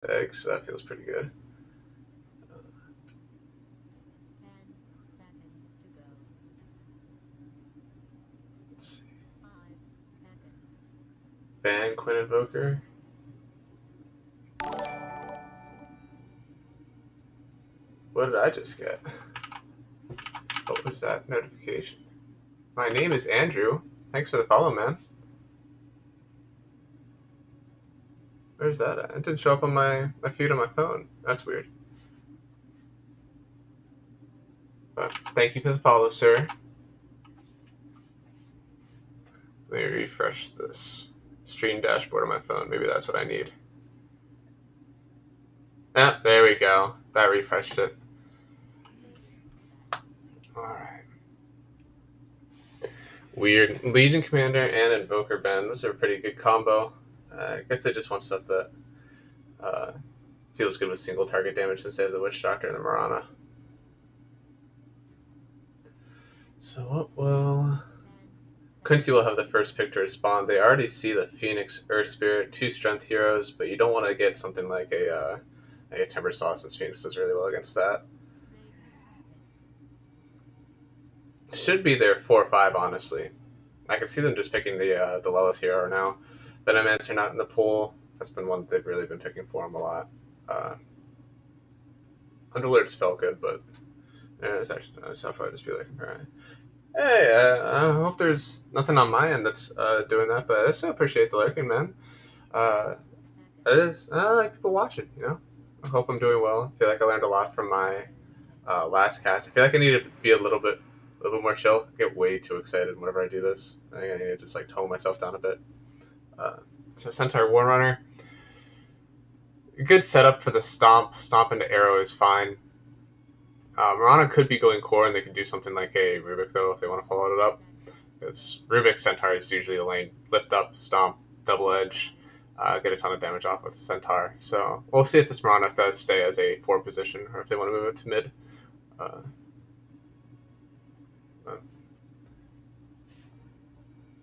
eggs, so that feels pretty good. 10 seconds to go. Let's see. 5 seconds. Ban Quinn Invoker. What did I just get? What was that notification? My name is Andrew. Thanks for the follow, man. Where's that at? It didn't show up on my feed on my phone. That's weird. But thank you for the follow, sir. Let me refresh this stream dashboard on my phone. Maybe that's what I need. Ah, there we go. That refreshed it. Alright. Weird. Legion Commander and Invoker Ben. Those are a pretty good combo. I guess I just want stuff that uh, feels good with single target damage instead of the Witch Doctor and the Marana. So what will... Quincy will have the first pick to respond. They already see the Phoenix, Earth Spirit, 2 Strength heroes, but you don't want to get something like a Timber Saw, since Phoenix does really well against that. Should be their 4-5, honestly. I could see them just picking the Lilith hero now. Venomants are not in the pool. That's been one they've really been picking for them a lot. Uh, Underlords felt good, but it's actually so far just be like, all right. Hey, I hope there's nothing on my end that's doing that, but I still appreciate the lurking, man. Uh, it is. I like people watching, you know. I hope I'm doing well. I feel like I learned a lot from my last cast. I feel like I need to be a little bit more chill. I get way too excited whenever I do this. I think I need to just like tone myself down a bit. Uh, so Centaur Warrunner, good setup for the stomp. Stomp into arrow is fine. Marana could be going core, and they could do something like a Rubik though if they want to follow it up. Because Rubik Centaur is usually the lane lift up, stomp, double edge, get a ton of damage off with Centaur. So we'll see if this Marana does stay as a 4 position or if they want to move it to mid. Uh,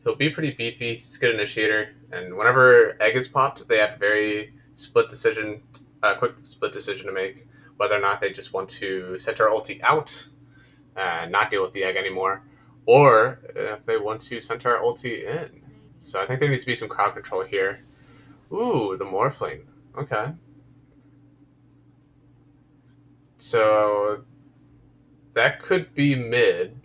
he'll be pretty beefy. He's a good initiator, and whenever egg is popped, they have quick split decision to make whether or not they just want to Centaur ulti out and not deal with the egg anymore, or if they want to Centaur ulti in. So I think there needs to be some crowd control here. Ooh, the Morphling. Okay. So that could be mid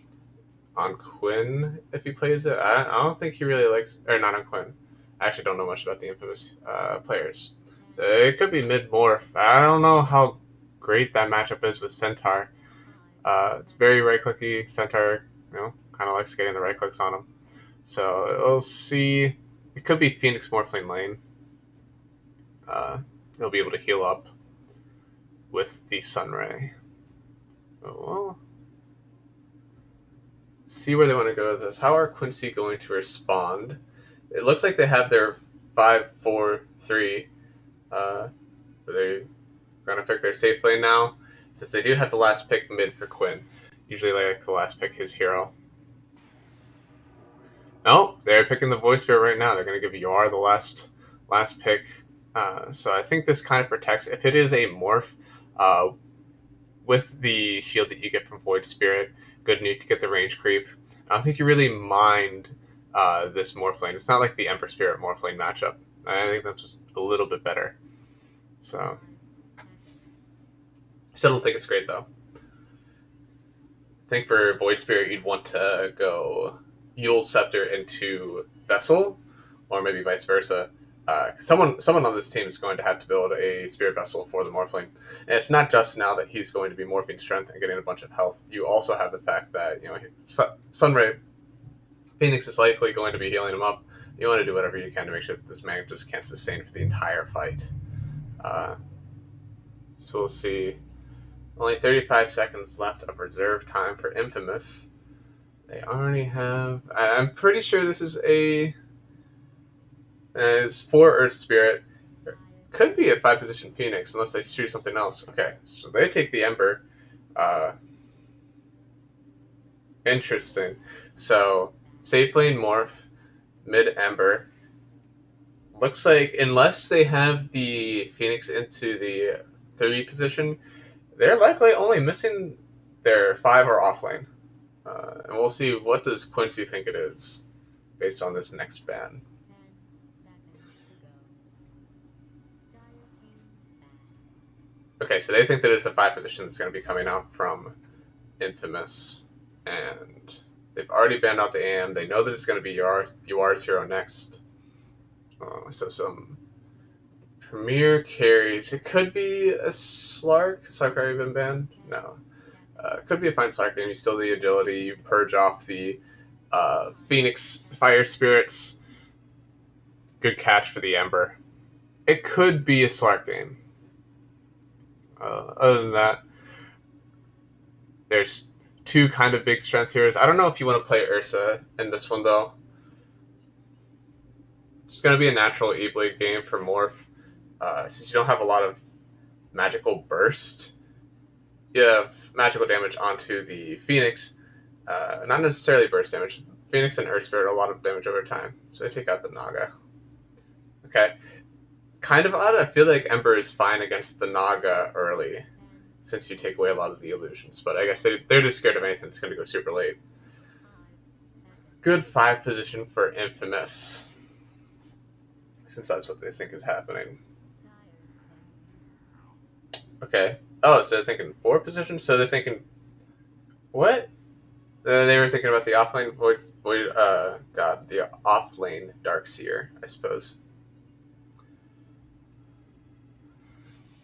on Quinn if he plays it. I don't think he really likes, or not on Quinn. I actually don't know much about the infamous players. So it could be mid morph. I don't know how great that matchup is with Centaur. It's very right clicky. Centaur, kind of likes getting the right clicks on him. So we'll see. It could be Phoenix Morphling lane. He'll be able to heal up with the Sunray. Well, see where they want to go with this. How are Quincy going to respond? It looks like they have their 5-4-3. They're going to pick their safe lane now, since they do have the last pick mid for Quinn. Usually they like the last pick his hero. No, they're picking the Void Spirit right now. They're going to give Yar the last pick. So I think this kind of protects. If it is a morph, uh, with the shield that you get from Void Spirit, good need to get the range creep. I don't think you really mind this Morphlane. It's not like the Emperor Spirit Morphlane matchup. I think that's just a little bit better. So, still don't think it's great though. I think for Void Spirit, you'd want to go Yule Scepter into Vessel, or maybe vice versa. Someone on this team is going to have to build a Spirit Vessel for the Morphling. And it's not just now that he's going to be morphing strength and getting a bunch of health. You also have the fact that Sunray Phoenix is likely going to be healing him up. You want to do whatever you can to make sure that this man just can't sustain for the entire fight. Uh, so we'll see. Only 35 seconds left of reserve time for Infamous. They already have. I'm pretty sure this is is for Earth Spirit. Could be a 5 position Phoenix unless they choose something else. Okay, so they take the Ember. Uh, Interesting. So safe lane morph, mid Ember, looks like unless they have the Phoenix into the 3 position, they're likely only missing their 5 or off lane. And we'll see what does Quincy think it is based on this next ban. 10 seconds to go. Dire team ban. Okay, so they think that it's a 5 position that's going to be coming out from Infamous, and they've already banned out the AM. They know that it's going to be UR's hero next. So some Premier carries. It could be a Slark. Slark already been banned? 10 No. It seconds. could be a fine Slark game. You still the agility. You purge off the Phoenix Fire Spirits. Good catch for the Ember. It could be a Slark game. Other than that, there's two kind of big strength heroes. I don't know if you want to play Ursa in this one though. It's going to be a natural E-Blade game for Morph. Since you don't have a lot of magical burst, you have magical damage onto the Phoenix. Not necessarily burst damage. Phoenix and Earth Spirit a lot of damage over time. So I take out the Naga. Okay. Kind of odd. I feel like Ember is fine against the Naga early 10 since you take away a lot of the illusions. But I guess they're just scared of anything that's going to go super late. 5 seconds. Good 5 position for Infamous. Since that's what they think is happening. Dire's ping. Okay. Oh, so they're thinking 4 position? So they're thinking. What? They were thinking about the offlane the offlane Darkseer, I suppose.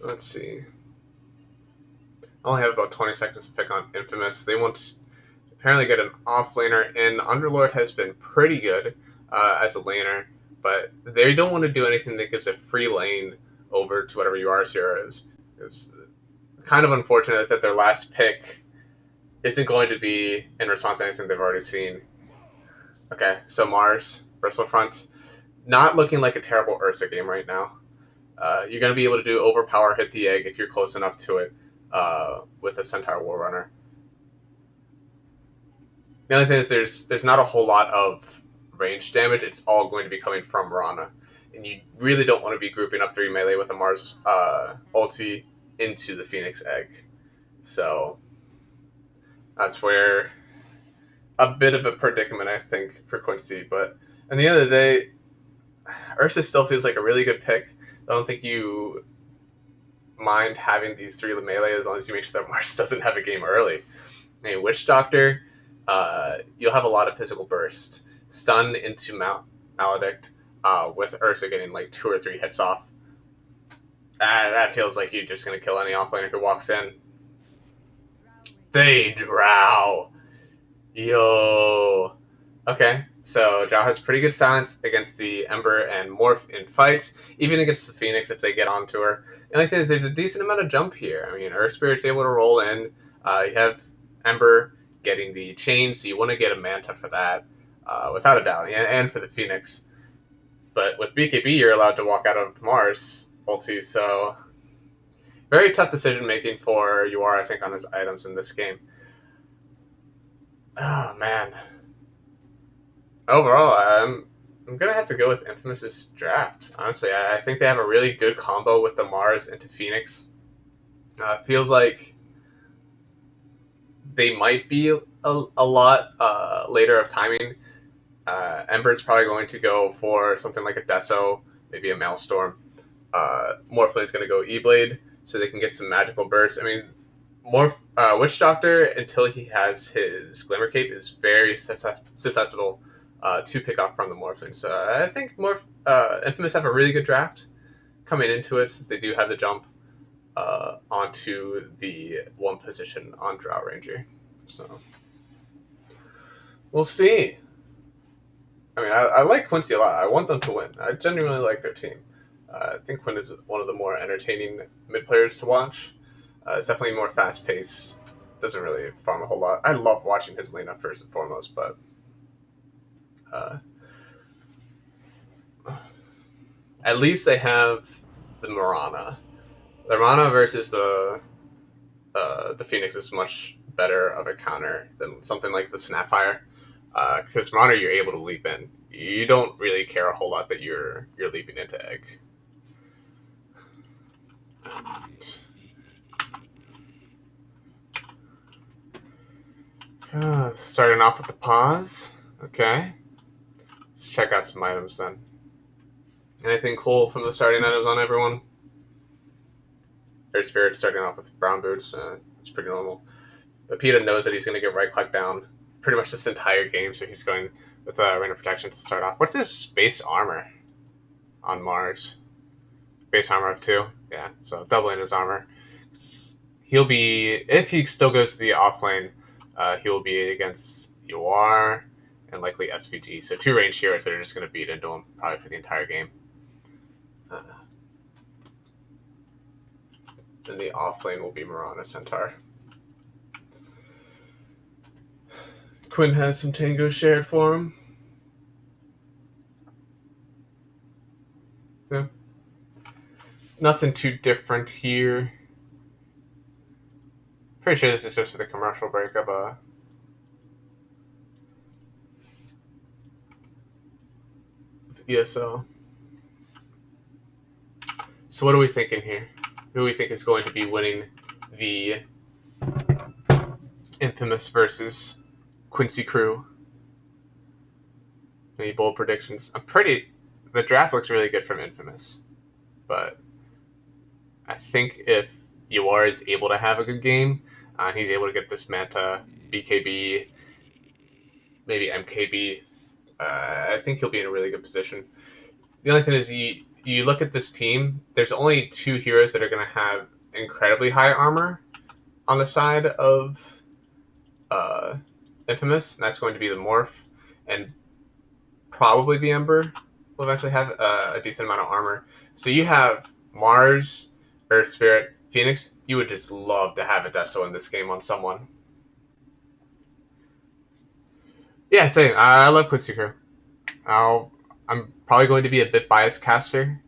Let's see. I only have about 20 seconds to pick on Infamous. They want to apparently get an offlaner, and Underlord has been pretty good as a laner, but they don't want to do anything that gives a free lane over to whatever UR's hero is. It's kind of unfortunate that their last pick isn't going to be in response to anything they've already seen. Okay, so Mars, Bristlefront, not looking like a terrible Ursa game right now. You're going to be able to do overpower, hit the egg if you're close enough to it with a Centaur Warrunner. The only thing is there's not a whole lot of range damage. It's all going to be coming from Rana. And you really don't want to be grouping up 3 melee with a Mars 5 seconds. ulti into the Phoenix egg. So that's where a bit of a predicament, I think, for Quincy. But at the end of the day, Ursa still feels like a really good pick. I don't think you mind having these 3 melee as long as you make sure that Mars doesn't have a game early. A Witch Doctor, you'll have a lot of physical burst. Stun into Maledict with Ursa getting like 2 or 3 hits off. That feels like you're just going to kill any offlaner who walks in. They drow. Yo. Okay, so Drow has pretty good silence against the Ember and Morph in fights, even against the Phoenix if they get onto her. The only thing is there's a decent amount of jump here. I mean, Earth Spirit's able to roll in. You have Ember getting the chain, so you want to get a Manta for that, without a doubt, and for the Phoenix. But with BKB, you're allowed to walk out of Mars ulti, so very tough decision making for UR, I think, on his items in this game. Oh man, overall, I'm gonna have to go with Infamous's draft. Honestly, I think they have a really good combo with the Mars into Phoenix. Feels like they might be a lot later of timing. Ember's probably going to go for something like a Deso, maybe a Maelstrom. Morphlin's going to go E-Blade so they can get some magical bursts. I mean, Witch Doctor, until he has his Glimmer Cape, is very susceptible to pick off from the Morphling. So I think Infamous have a really good draft coming into it since they do have the jump onto the 1 position on Drow Ranger. So we'll see. I mean, I like Quincy a lot. I want them to win. I genuinely like their team. I think Quinn is one of the more entertaining mid players to watch. It's definitely more fast paced. Doesn't really farm a whole lot. I love watching his lane up first and foremost, but uh, at least they have the Mirana. The Mirana versus the Phoenix is much better of a counter than something like the Snapfire. Because Mirana, you're able to leap in. you don't really care a whole lot that you're leaping into egg. Starting off with the pause. Okay. Let's check out some items then. Anything cool from the starting items on everyone? Air Spirit starting off with brown boots. It's pretty normal. But Peta knows that he's going to get right click down pretty much this entire game, so he's going with Rain of Protection to start off. What's his base armor on Mars? Base armor of 2. Yeah, so doubling his armor. He'll be, if he still goes to the off lane, he will be against UR and likely SVG. So 2 range heroes that are just going to beat into him probably for the entire game. And the off lane will be Mirana Centaur. Quinn has some Tango shared for him. Yeah. Nothing too different here. Pretty sure this is just for the commercial break of ESL. So what are we thinking here? Who do we think is going to be winning the Infamous versus Quincy crew? Any bold predictions? The draft looks really good from Infamous, but I think if UR is able to have a good game, and he's able to get this Manta, BKB, maybe MKB, I think he'll be in a really good position. The only thing is, you look at this team, there's only 2 heroes that are going to have incredibly high armor on the side of Infamous, and that's going to be the Morph, and probably the Ember will eventually have a decent amount of armor. So you have Mars, Earth Spirit, Phoenix. You would just love to have a Deso in this game on someone. Yeah, same. I love Quincy Crew. I'm probably going to be a bit biased caster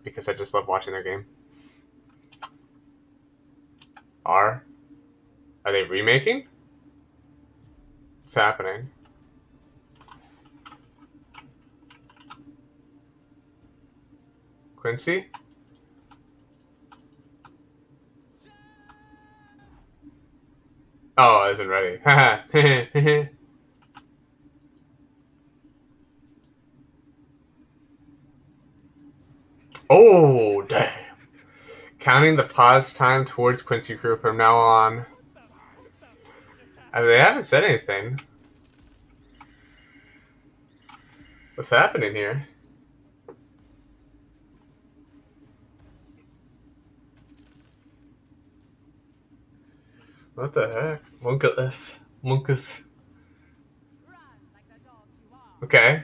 because I just love watching their game. Are they remaking? What's happening? Quincy? Oh, I isn't ready. Oh, damn. Counting the pause time towards Quincy Crew from now on. They haven't said anything. What's happening here? What the heck? Munkus. Munkus. Okay.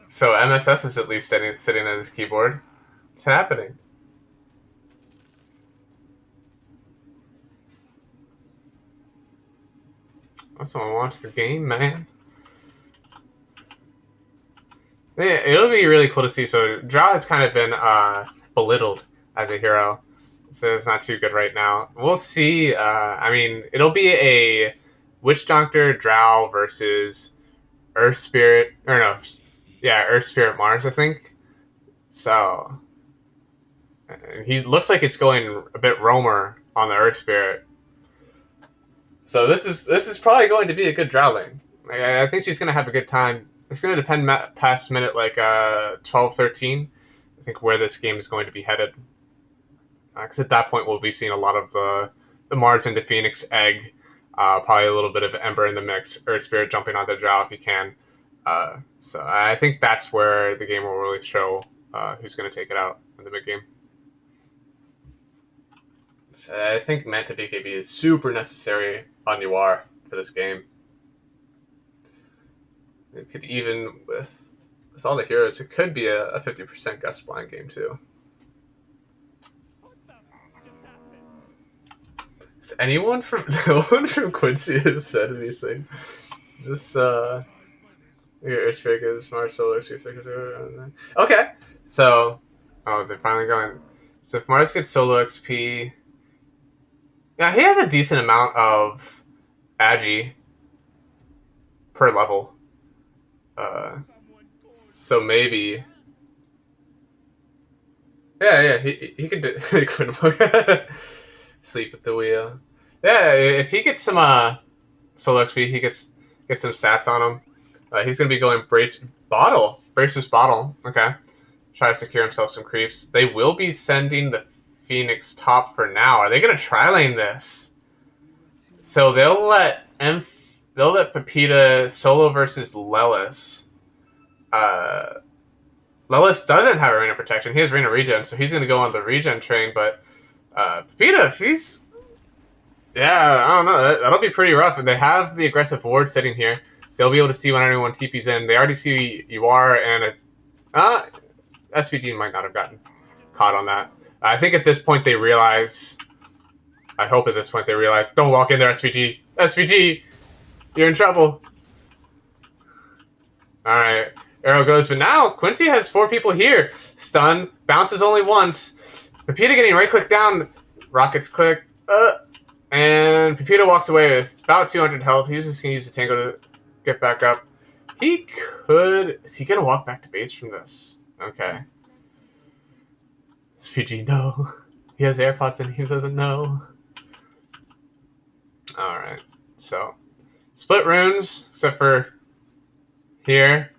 So MSS is at least sitting at his keyboard. What's happening? I just want to watch the game, man. Yeah, it'll be really cool to see. So Drow has kind of been belittled as a hero, so it's not too good right now. We'll see. I mean, it'll be a Witch Doctor Drow versus Earth Spirit, or no, yeah, Earth Spirit Mars, I think. So he looks like it's going a bit Roamer on the Earth Spirit. So this is probably going to be a good Drow lane. I think she's going to have a good time. It's going to depend past minute like 12, 13. I think where this game is going to be headed. Because at that point we'll be seeing a lot of the Mars into Phoenix egg, probably a little bit of Ember in the mix, Earth Spirit jumping on the Drow if he can. So I think that's where the game will really show who's going to take it out in the mid game. So I think Manta BKB is super necessary on UR for this game. It could even with all the heroes, it could be a 50% gust blind game too. Has anyone from no one from Quincy has said anything? Just Airstrike is Smart Solo Secretary. Okay, so they're finally going. So if Mars gets solo XP, yeah, he has a decent amount of agi per level. So maybe. Yeah, yeah, he could do. He couldn't sleep at the wheel. Yeah, if he gets some solo XP, he gets some stats on him. He's gonna be going bracer's bottle. Okay, try to secure himself some creeps. They will be sending the Phoenix top for now. Are they gonna tri lane this? So they'll let Pepita solo versus Lelis. Uh, Lelis doesn't have arena protection. He has arena regen, so he's gonna go on the regen train. But Pepita, if he's yeah, I don't know. That'll be pretty rough. And they have the aggressive ward sitting here, so they'll be able to see when anyone TP's in. They already see you are, and SVG might not have gotten caught on that. I think at this point they realize. I hope at this point they realize. Don't walk in there, SVG. SVG, you're in trouble. All right, arrow goes, but now Quincy has 4 people here. Stun bounces only once. Pepita getting right click down. Rockets click. And Pepita walks away with about 200 health. He's just going to use the tango to get back up. He could... Is he going to walk back to base from this? Okay. SVG, no. He has AirPods and he doesn't know. Alright. So, split runes, except for here.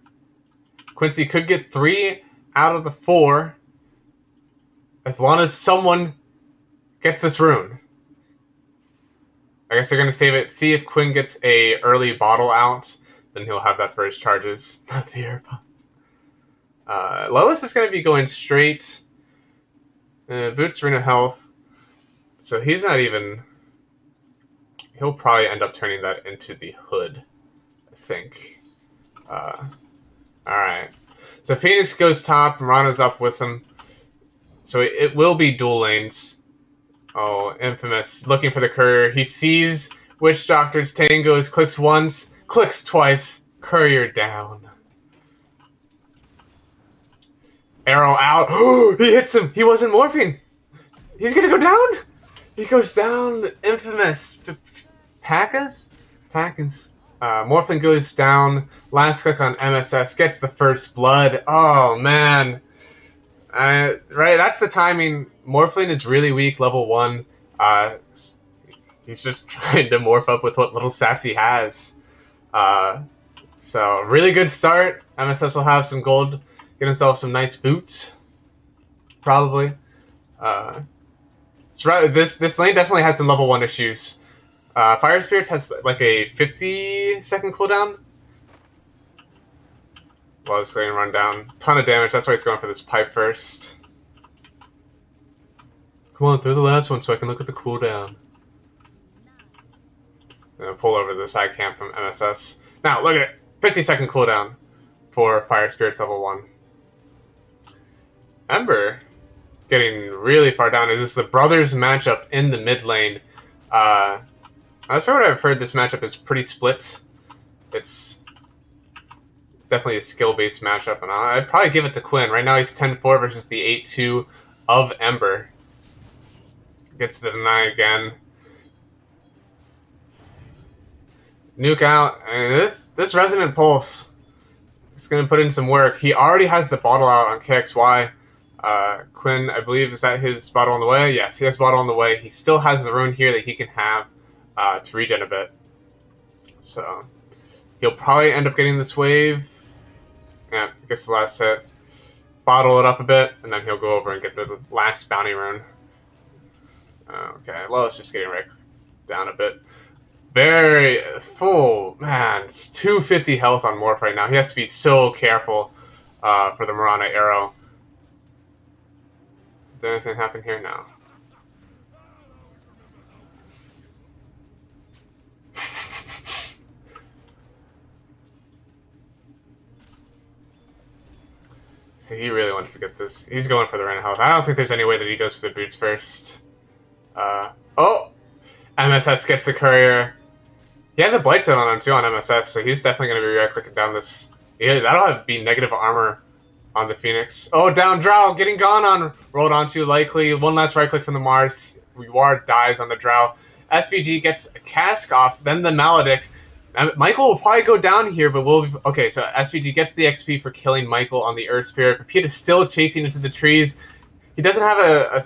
Quincy could get 3 out of the 4 as long as someone gets this rune. I guess they're going to save it. See if Quinn gets a early bottle out. Then he'll have that for his charges. Not the AirPods. Lelis is going to be going straight. Boots Arena Health. So he's not even... He'll probably end up turning that into the hood, I think. Alright. So Phoenix goes top. Mirana's up with him. So it will be dual lanes. Oh, Infamous. Looking for the courier. He sees Witch Doctor's tangos. Clicks once. Clicks twice. Courier down. Arrow out. He hits him. He wasn't morphing. He's gonna go down. He goes down. Infamous. Packas? Packins. Morphin goes down. Last click on MSS. Gets the first blood. Oh, man. Right, that's the timing. Morphling is really weak, level 1. He's just trying to morph up with what little stats he has. So, really good start. MSS will have some gold. Get himself some nice boots. Probably. This lane definitely has some level 1 issues. Fire Spirits has like a 50-second cooldown. Well, it's going to run down. Ton of damage. That's why he's going for this pipe first. Come on, throw the last one so I can look at the cooldown. And pull over the side camp from MSS. Now, look at it. 50-second cooldown for Fire Spirits level 1. Ember getting really far down. This is the brothers matchup in the mid lane. As for what I've heard, this matchup is pretty split. It's definitely a skill-based matchup, and I'd probably give it to Quinn. Right now he's 10-4 versus the 8-2 of Ember. Gets the deny again. Nuke out. And this Resonant Pulse is going to put in some work. He already has the bottle out on KXY. Quinn, I believe, is that his bottle on the way? Yes, he has bottle on the way. He still has the rune here that he can have to regen a bit. So he'll probably end up getting this wave. Yeah, gets the last hit. Bottle it up a bit, and then he'll go over and get the last bounty rune. Okay, Lois just getting right down a bit. Very full, man. It's 250 health on Morph right now. He has to be so careful for the Mirana arrow. Did anything happen here now? So he really wants to get this. He's going for the random health. I don't think there's any way that he goes for the boots first. Oh! MSS gets the courier. He has a blight zone on him too on MSS, so he's definitely going to be right-clicking down this. Yeah, that'll be negative armor on the Phoenix. Oh, down Drow, getting gone on. Rolled onto likely. One last right-click from the Mars. Ward dies on the Drow. SVG gets a cask off, then the Maledict. Michael will probably go down here, but we'll... Okay, so SVG gets the XP for killing Michael on the Earth Spirit. Pepita's still chasing into the trees. He doesn't have a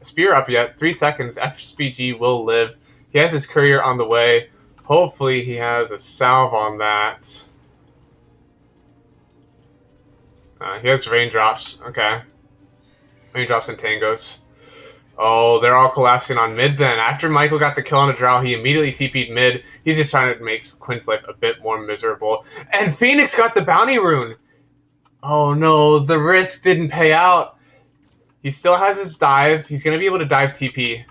spear up yet. 3 seconds. SVG will live. He has his courier on the way. Hopefully he has a salve on that. He has raindrops. Okay. Raindrops and tangos. Oh, they're all collapsing on mid then. After Michael got the kill on a drow, he immediately TP'd mid. He's just trying to make Quinn's life a bit more miserable. And Phoenix got the bounty rune. Oh no, the risk didn't pay out. He still has his dive. He's going to be able to dive TP.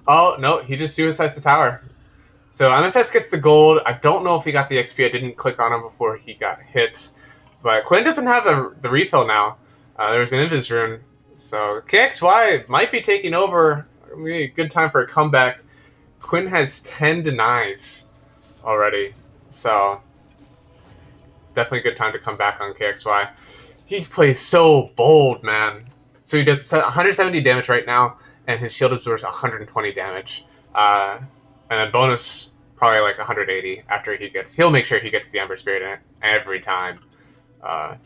Oh, no, he just suicides the tower. So MSS gets the gold. I don't know if he got the XP. I didn't click on him before he got hit. But Quinn doesn't have the refill now. There's an Invis rune. So KXY might be taking over. Maybe a good time for a comeback. Quinn has 10 denies already. So definitely a good time to come back on KXY. He plays so bold, man. So he does 170 damage right now, and his shield absorbs 120 damage. And then bonus, probably like 180 after he gets... He'll make sure he gets the Ember Spirit in it every time. But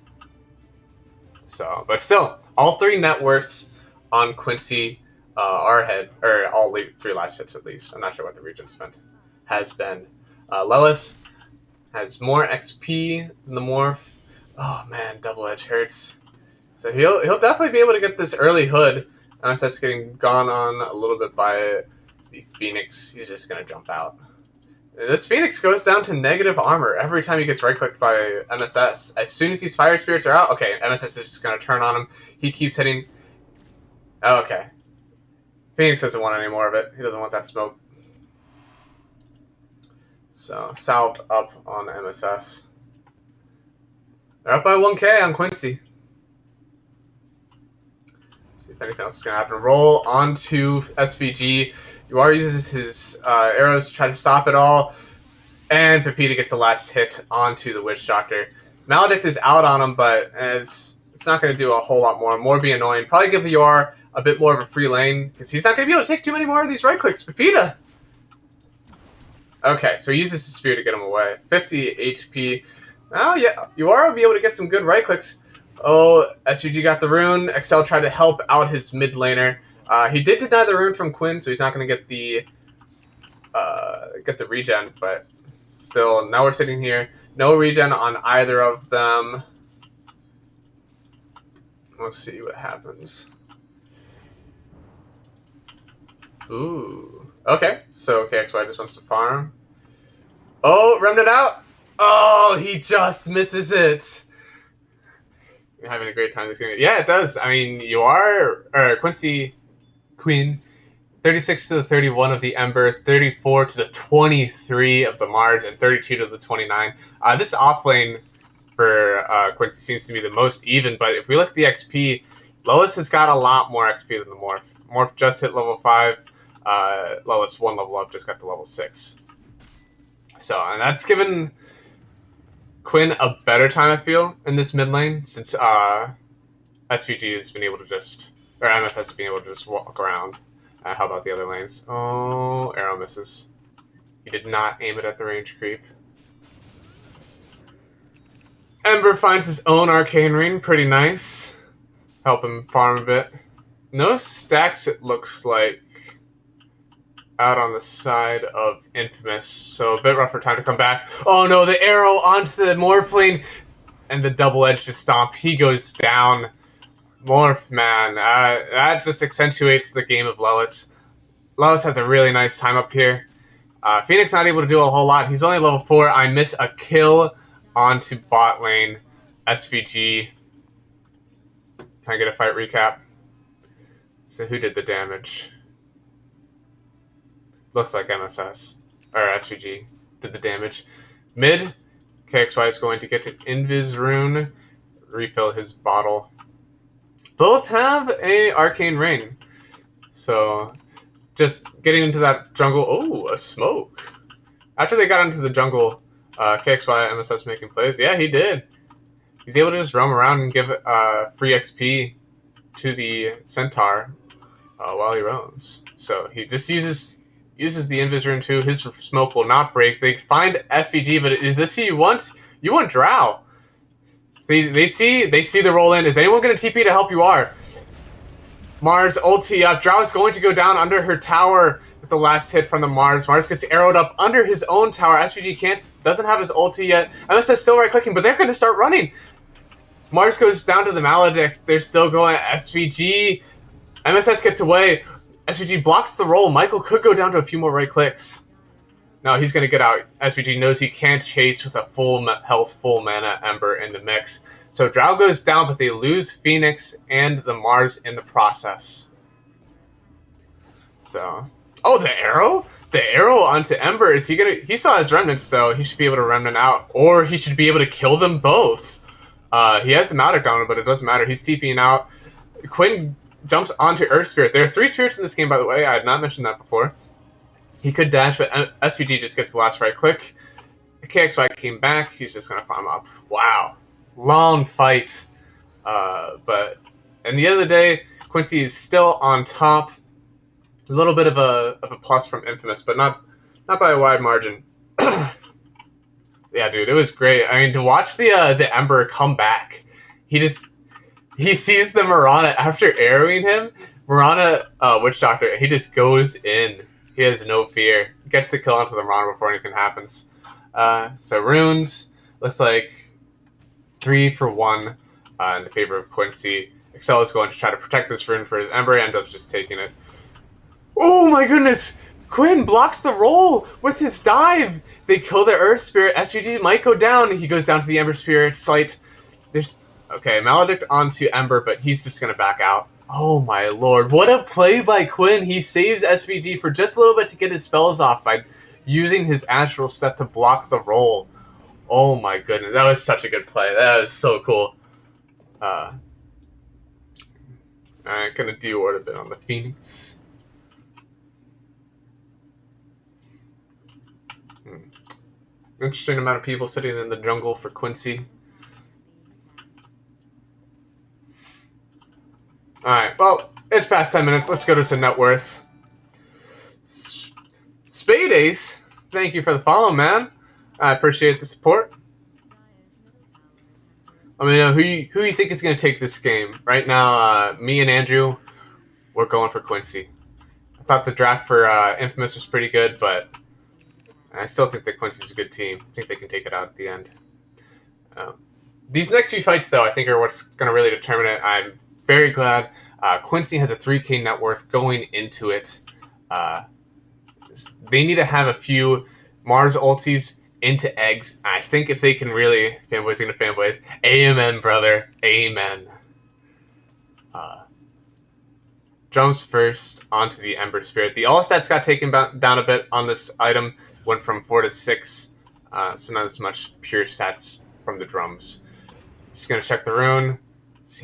still, all 3 networks on Quincy are ahead, or all 3 last hits at least. I'm not sure what the region spent. Has been. Lelis has more XP than the Morph. Oh man, Double Edge hurts. So he'll definitely be able to get this early hood. MSS getting gone on a little bit by the Phoenix. He's just going to jump out. This Phoenix goes down to negative armor every time he gets right-clicked by MSS. As soon as these Fire Spirits are out, okay, MSS is just going to turn on him. He keeps hitting... Oh, okay. Phoenix doesn't want any more of it. He doesn't want that smoke. So, salve up on MSS. They're up by 1k on Quincy. See if anything else is going to happen. Roll onto SVG. UR uses his arrows to try to stop it all. And Pepita gets the last hit onto the Witch Doctor. Maledict is out on him, but it's not going to do a whole lot more. More be annoying. Probably give UR a bit more of a free lane, because he's not going to be able to take too many more of these right clicks. Pepita! Okay, so he uses his spear to get him away. 50 HP. Oh, yeah, UR will be able to get some good right clicks. Oh, SUG got the rune. Excel tried to help out his mid laner. He did deny the rune from Quinn, so he's not going to get the regen, but still, now we're sitting here. No regen on either of them. We'll see what happens. Ooh. Okay, so KXY just wants to farm. Oh, Remnant out! Oh, he just misses it! You're having a great time this game. Yeah, it does. I mean, you are... Quincy... Queen... 36 to the 31 of the Ember, 34 to the 23 of the Mars, and 32 to the 29. This offlane for Quincy seems to be the most even, but if we look at the XP, Lois has got a lot more XP than the Morph. Morph just hit level 5. Lois, 1 level up, just got to level 6. So, and that's given Quinn a better time, I feel, in this mid lane, since SVG has been able to just... Or MSS has been able to just walk around. How about the other lanes? Oh, arrow misses. He did not aim it at the range creep. Ember finds his own arcane ring. Pretty nice. Help him farm a bit. No stacks, it looks like, out on the side of Infamous. So a bit rougher time to come back. Oh no, the arrow onto the Morphling. And the double edge to stomp. He goes down. Morph, man. That just accentuates the game of Lelis. Lelis has a really nice time up here. Phoenix not able to do a whole lot. He's only level 4. I miss a kill onto bot lane. SVG. Can I get a fight recap? So who did the damage? Looks like MSS. Or SVG did the damage. Mid, KXY is going to get to Invis Rune. Refill his bottle. Both have a arcane ring. So just getting into that jungle. Oh, a smoke. After they got into the jungle, KXY, MSS making plays. Yeah, he did. He's able to just roam around and give free XP to the Centaur while he roams. So he just uses uses the invis rune too. His smoke will not break. They find SVG, but is this who you want? You want Drow. See, they see the roll in. Is anyone going to TP to help you? Are Mars ulti up. Drow is going to go down under her tower with the last hit from the Mars. Mars gets arrowed up under his own tower. SVG doesn't have his ulti yet. MSS still right clicking, but they're going to start running. Mars goes down to the Maledict. They're still going. SVG. MSS gets away. SVG blocks the roll. Michael could go down to a few more right clicks. No, he's going to get out. SVG knows he can't chase with a full health, full mana Ember in the mix. So Drow goes down, but they lose Phoenix and the Mars in the process. So, oh, the arrow? The arrow onto Ember. Is he gonna? He saw his remnants though. He should be able to remnant out, or he should be able to kill them both. He has the Maledict on him, but it doesn't matter. He's TPing out. Quinn jumps onto Earth Spirit. There are 3 spirits in this game, by the way. I had not mentioned that before. He could dash, but SVG just gets the last right click. KXY came back. He's just going to farm up. Wow. Long fight. But at the end of the day, Quincy is still on top. A little bit of a plus from Infamous, but not by a wide margin. Yeah, dude, it was great. I mean, to watch the Ember come back, he sees the Mirana after arrowing him. Mirana, Witch Doctor, he just goes in. He has no fear. Gets the kill onto the Mirana before anything happens. So runes looks like 3 for 1 in the favor of Quincy. Excel is going to try to protect this rune for his Ember. Ends up just taking it. Oh my goodness! Quinn blocks the roll with his dive. They kill the Earth Spirit. SVG might go down. He goes down to the Ember Spirit site. There's okay, Maledict onto Ember, but he's just gonna back out. Oh my lord! What a play by Quinn. He saves SVG for just a little bit to get his spells off by using his Astral Step to block the roll. Oh my goodness, that was such a good play. That was so cool. Alright, gonna de-ward a bit on the Phoenix. Interesting amount of people sitting in the jungle for Quincy. Alright, well, it's past 10 minutes. Let's go to some net worth. Spade Ace, thank you for the follow, man. I appreciate the support. Let me know who you think is going to take this game. Right now, me and Andrew, we're going for Quincy. I thought the draft for Infamous was pretty good, but I still think that Quincy's a good team. I think they can take it out at the end. These next few fights, though, I think are what's going to really determine it. I'm very glad Quincy has a 3K net worth going into it. They need to have a few Mars ultis into eggs. I think if they can really, fanboys into fanboys, amen, brother, amen. Jumps first onto the Ember Spirit. The all stats got taken down a bit on this item. Went from 4 to 6, so not as much pure stats from the drums. Just going to check the rune.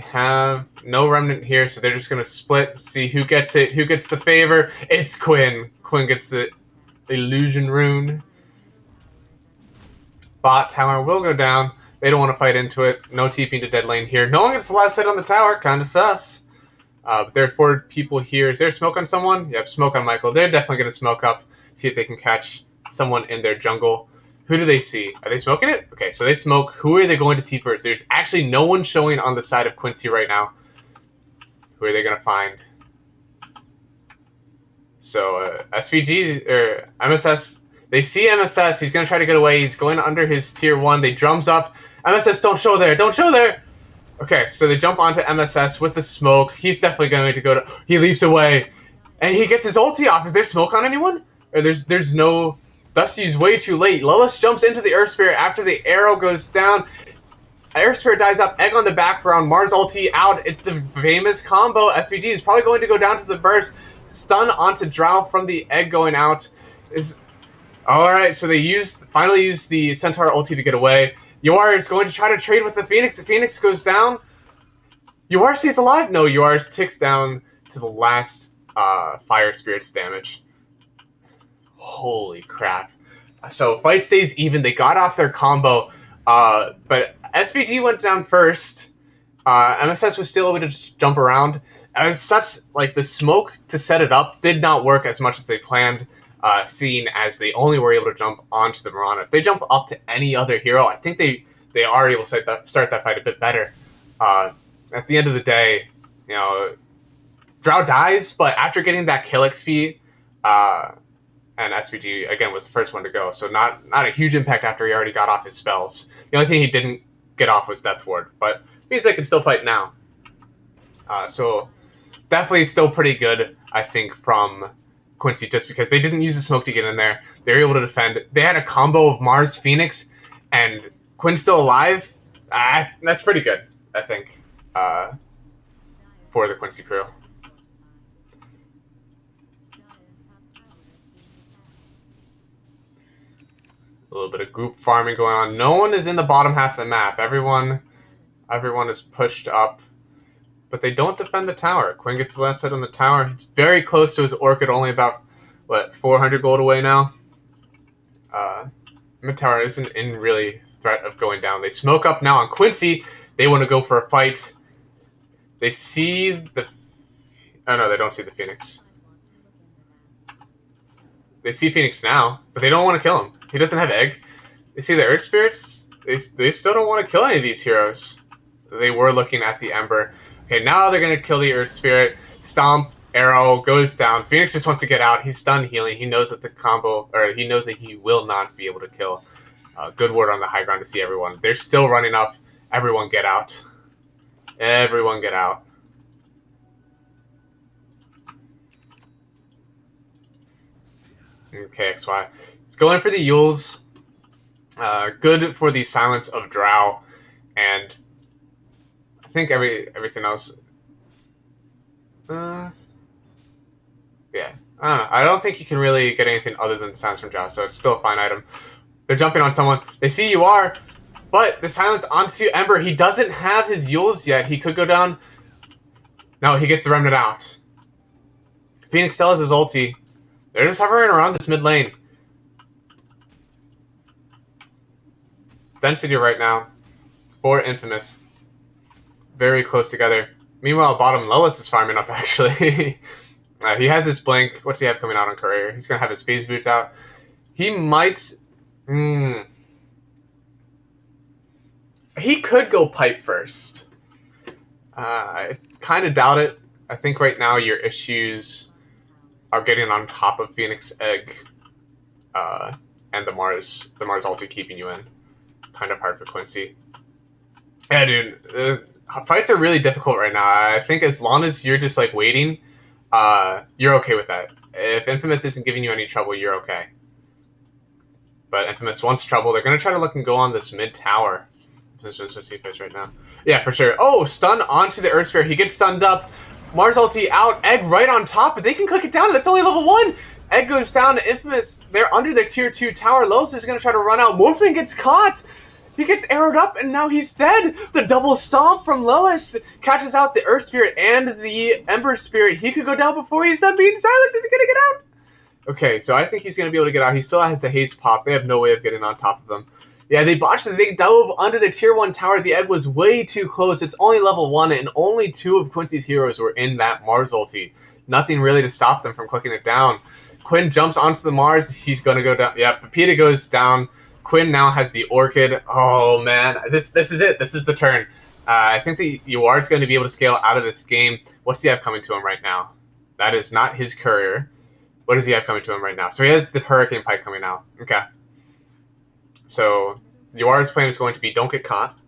Have no remnant here, so they're just going to split, see who gets it, who gets the favor. It's Quinn. Quinn gets the illusion rune. Bot tower will go down. They don't want to fight into it. No TPing to dead lane here. No one gets the last hit on the tower. Kind of sus. But there are 4 people here. Is there smoke on someone? Yep, smoke on Michael. They're definitely going to smoke up, see if they can catch someone in their jungle. Who do they see? Are they smoking it? Okay, so they smoke. Who are they going to see first? There's actually no one showing on the side of Quincy right now. Who are they going to find? So SVG or MSS, they see MSS. He's going to try to get away. He's going under his tier 1. They drums up. MSS, don't show there. Don't show there. Okay, so they jump onto MSS with the smoke. He's definitely going to go to... He leaps away. And he gets his ulti off. Is there smoke on anyone? Or there's no... Dusty's way too late. Lilith jumps into the Earth Spirit after the arrow goes down. Earth Spirit dies up. Egg on the background. Mars ulti out. It's the famous combo. SVG is probably going to go down to the burst. Stun onto Drow from the egg going out. Alright, so they finally used the Centaur ulti to get away. Yuar is going to try to trade with the Phoenix. The Phoenix goes down. Yuar stays alive. No, Yuar ticks down to the last Fire Spirit's damage. Holy crap. So fight stays even. They got off their combo. But SVG went down first. MSS was still able to just jump around. As such, like the smoke to set it up did not work as much as they planned. seeing as they only were able to jump onto the Mirana. If they jump up to any other hero, I think they are able to start that fight a bit better. Uh, at the end of the day, you know, Drow dies, but after getting that kill XP, uh, and SVG again was the first one to go, so not a huge impact after he already got off his spells. The only thing he didn't get off was Death Ward, but it means they can still fight now. So definitely still pretty good, I think, from Quincy, just because they didn't use the smoke to get in there. They were able to defend. They had a combo of Mars, Phoenix, and Quinn's still alive. That's pretty good, I think, for the Quincy crew. A little bit of group farming going on. No one is in the bottom half of the map. Everyone is pushed up, but they don't defend the tower. Quinn gets the last hit on the tower. He's very close to his Orchid, only about, 400 gold away now. Mid tower isn't in really threat of going down. They smoke up now on Quincy. They want to go for a fight. They see the... Oh, no, they don't see the Phoenix. They see Phoenix now, but they don't want to kill him. He doesn't have egg. They see the Earth Spirits. They still don't want to kill any of these heroes. They were looking at the Ember. Okay, now they're going to kill the Earth Spirit. Stomp, arrow, goes down. Phoenix just wants to get out. He's done healing. He knows that the combo, or he knows that he will not be able to kill. Good word on the high ground to see everyone. They're still running up. Everyone get out. Everyone get out. Okay, XY. He's going for the Yules. Good for the silence of Drow. And I think everything else... yeah. I don't know. I don't think you can really get anything other than silence from Drow, so it's still a fine item. They're jumping on someone. They see you are, but the silence onto Ember. He doesn't have his Yules yet. He could go down. No, he gets the Remnant out. Phoenix still has his ulti. They're just hovering around this mid lane. Density right now for Infamous. Very close together. Meanwhile, bottom Lelis is farming up, actually. He has his Blink. What's he have coming out on Courier? He's going to have his Phase Boots out. He might... He could go Pipe first. I kind of doubt it. I think right now your issues are getting on top of Phoenix Egg and the Mars ulti keeping you in. Kind of hard for Quincy. Yeah, dude. Fights are really difficult right now. I think as long as you're just like waiting, you're okay with that. If Infamous isn't giving you any trouble, you're okay. But Infamous wants trouble. They're going to try to look and go on this mid tower. This is what he face right now. Yeah, for sure. Oh, stun onto the Earth Spirit. He gets stunned up. Mars ulti out. Egg right on top, but they can click it down. That's only level 1. Egg goes down to Infamous. They're under their tier 2 tower. Lois is going to try to run out. Morphling gets caught. He gets arrowed up, and now he's dead. The double stomp from Lilith catches out the Earth Spirit and the Ember Spirit. He could go down before he's done being silenced. Is he going to get out? Okay, so I think he's going to be able to get out. He still has the haste pop. They have no way of getting on top of them. Yeah, they botched it. They dove under the tier 1 tower. The egg was way too close. It's only level 1, and only 2 of Quincy's heroes were in that Mars ulti. Nothing really to stop them from clicking it down. Quinn jumps onto the Mars. He's going to go down. Yeah, Pepita goes down. Quinn now has the Orchid. Oh, man. This is it. This is the turn. I think the UR is going to be able to scale out of this game. What's he have coming to him right now? That is not his courier. What does he have coming to him right now? So he has the Hurricane Pike coming out. Okay. So UR's plan is going to be don't get caught.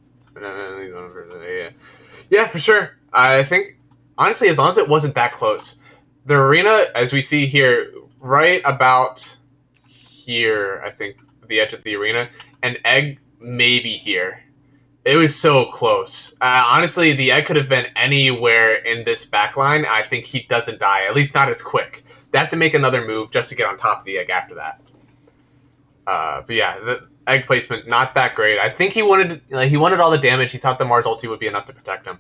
Yeah, for sure. I think, honestly, as long as it wasn't that close. The arena, as we see here, right about here, I think, the edge of the arena, and Egg maybe here. It was so close. Honestly, the Egg could have been anywhere in this backline. I think he doesn't die, at least not as quick. They have to make another move just to get on top of the Egg after that. But yeah, the Egg placement, not that great. I think he wanted all the damage. He thought the Mars ulti would be enough to protect him.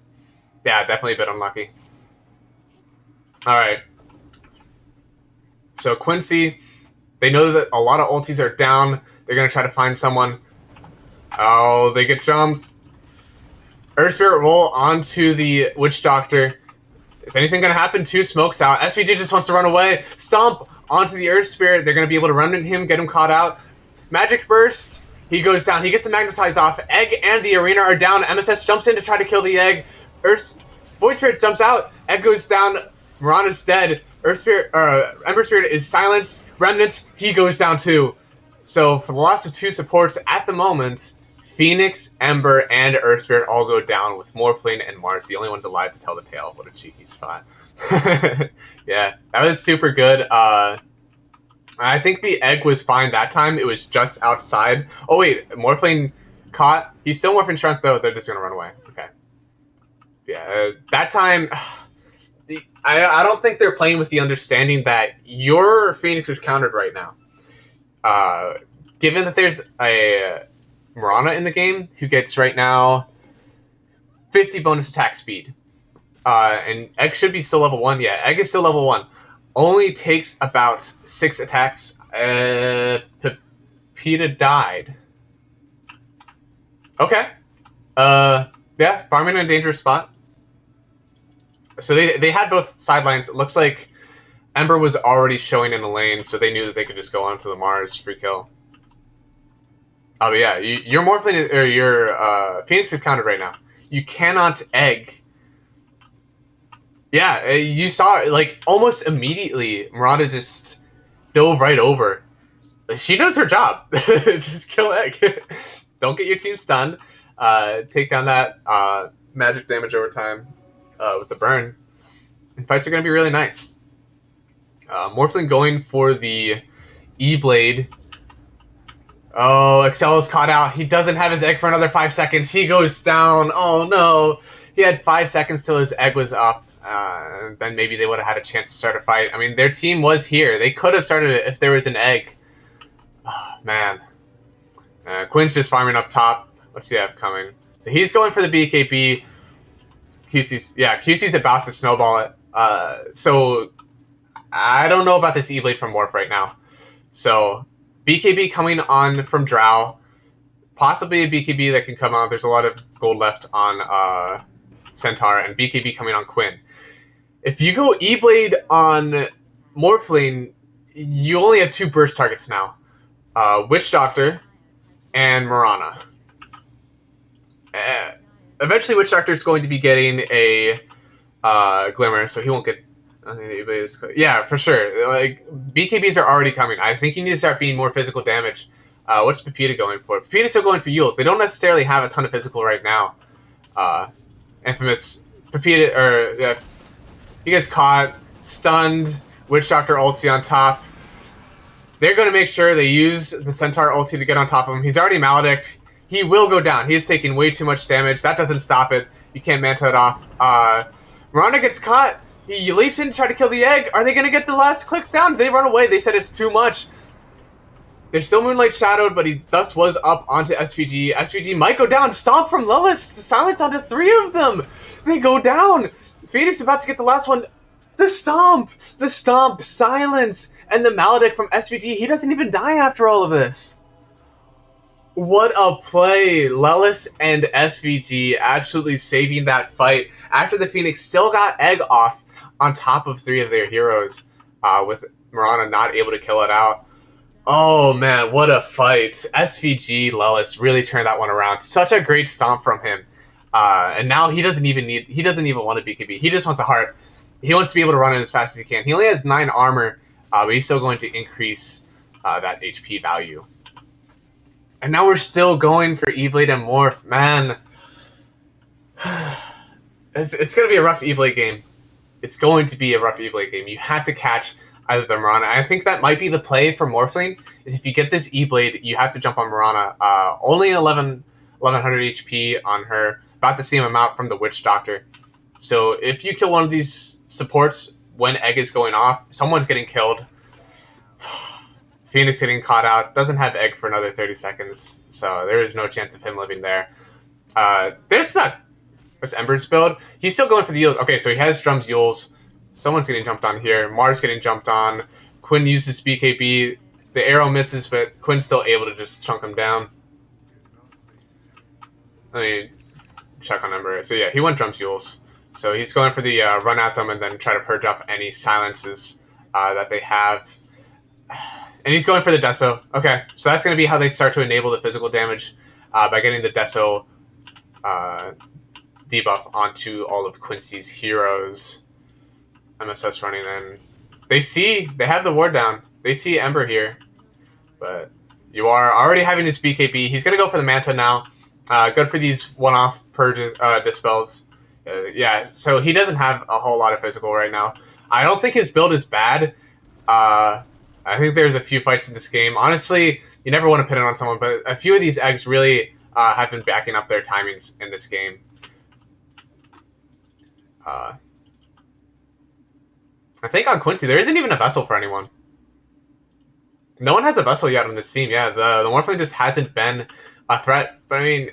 Yeah, definitely a bit unlucky. Alright. So Quincy, they know that a lot of ultis are down. They're going to try to find someone. Oh, they get jumped. Earth Spirit roll onto the Witch Doctor. Is anything going to happen? Two smokes out. SVG just wants to run away. Stomp onto the Earth Spirit. They're going to be able to run into him, get him caught out. Magic Burst. He goes down. He gets the Magnetize off. Egg and the Arena are down. MSS jumps in to try to kill the Egg. Earth Void Spirit jumps out. Egg goes down. Mirana's dead. Earth Spirit, Ember Spirit is silenced. Remnant, he goes down too. So for the loss of two supports at the moment, Phoenix, Ember, and Earth Spirit all go down with Morphling and Mars, the only ones alive to tell the tale. What a cheeky spot. Yeah, that was super good. I think the Egg was fine that time. It was just outside. Oh wait, Morphling caught. He's still Morphling Shrunk though. They're just gonna run away. Okay. Yeah, that time. I don't think they're playing with the understanding that your Phoenix is countered right now. Given that there's a Mirana in the game who gets right now 50 bonus attack speed. And Egg should be still level 1. Yeah, Egg is still level 1. Only takes about 6 attacks. Pepita died. Okay. Yeah, farming in a dangerous spot. So they had both sidelines. It looks like Ember was already showing in the lane, so they knew that they could just go onto the Mars free kill. Oh, but yeah, your Morphling or your Phoenix is counted right now. You cannot Egg. Yeah, you saw like almost immediately. Murata just dove right over. She knows her job. Just kill Egg. Don't get your team stunned. Take down that magic damage over time with the burn. And fights are going to be really nice. Morphling going for the E-Blade. Oh, Excel is caught out. He doesn't have his Egg for another 5 seconds. He goes down. Oh, no. He had 5 seconds till his Egg was up. Then maybe they would have had a chance to start a fight. I mean, their team was here. They could have started it if there was an Egg. Oh, man. Quinn's just farming up top. What's he have coming? So he's going for the BKB. QC's about to snowball it. So I don't know about this E-Blade from Morph right now. So BKB coming on from Drow. Possibly a BKB that can come out. There's a lot of gold left on Centaur, and BKB coming on Quinn. If you go E-Blade on Morphling, you only have 2 burst targets now. Witch Doctor and Mirana. Eventually, Witch Doctor is going to be getting a Glimmer, so he won't get... Yeah, for sure. Like, BKBs are already coming. I think you need to start being more physical damage. What's Pepita going for? Pepita's still going for Yules. They don't necessarily have a ton of physical right now. Infamous Pepita, or he gets caught, stunned. Witch Doctor ulti on top. They're going to make sure they use the Centaur ulti to get on top of him. He's already Maledict. He will go down. He is taking way too much damage. That doesn't stop it. You can't Manta it off. Mirana gets caught. He leaps in to try to kill the Egg. Are they going to get the last clicks down? They run away. They said it's too much. They're still Moonlight Shadowed, but he thus was up onto SVG. SVG might go down. Stomp from Lilith. Silence onto 3 of them. They go down. Phoenix about to get the last one. The Stomp. The Stomp. Silence. And the Maledict from SVG. He doesn't even die after all of this. What a play. Lelis and SVG absolutely saving that fight after the Phoenix still got Egg off on top of 3 of their heroes, with Mirana not able to kill it out. Oh man, what a fight. SVG Lelis really turned that one around. Such a great stomp from him. And now he doesn't even want a BKB. He just wants a heart. He wants to be able to run it as fast as he can. He only has 9 armor, but he's still going to increase that HP value. And now we're still going for E-Blade and Morph. Man, it's going to be a rough E-Blade game. It's going to be a rough E-Blade game. You have to catch either the Mirana. I think that might be the play for Morphling. Is if you get this E-Blade, you have to jump on Mirana. Only 1100 HP on her. About the same amount from the Witch Doctor. So if you kill one of these supports when Egg is going off, someone's getting killed. Phoenix getting caught out. Doesn't have Egg for another 30 seconds. So there is no chance of him living there. There's not... What's Ember's build? He's still going for the Yules. Okay, so he has Drums Yules. Someone's getting jumped on here. Mars getting jumped on. Quinn uses BKB. The arrow misses, but Quinn's still able to just chunk him down. Let me check on Ember. So yeah, he went Drums Yules. So he's going for the run at them and then try to purge off any silences that they have. And he's going for the Deso. Okay, so that's going to be how they start to enable the physical damage by getting the Deso uh, debuff onto all of Quincy's heroes. MSS running in. They have the ward down. They see Ember here, but you are already having his BKB. He's going to go for the Manta now. Good for these one-off purges, dispels. Yeah, so he doesn't have a whole lot of physical right now. I don't think his build is bad. I think there's a few fights in this game. Honestly, you never want to pin it on someone, but a few of these eggs really have been backing up their timings in this game. I think on Quincy, there isn't even a vessel for anyone. No one has a vessel yet on this team. Yeah, the Morphling just hasn't been a threat. But I mean,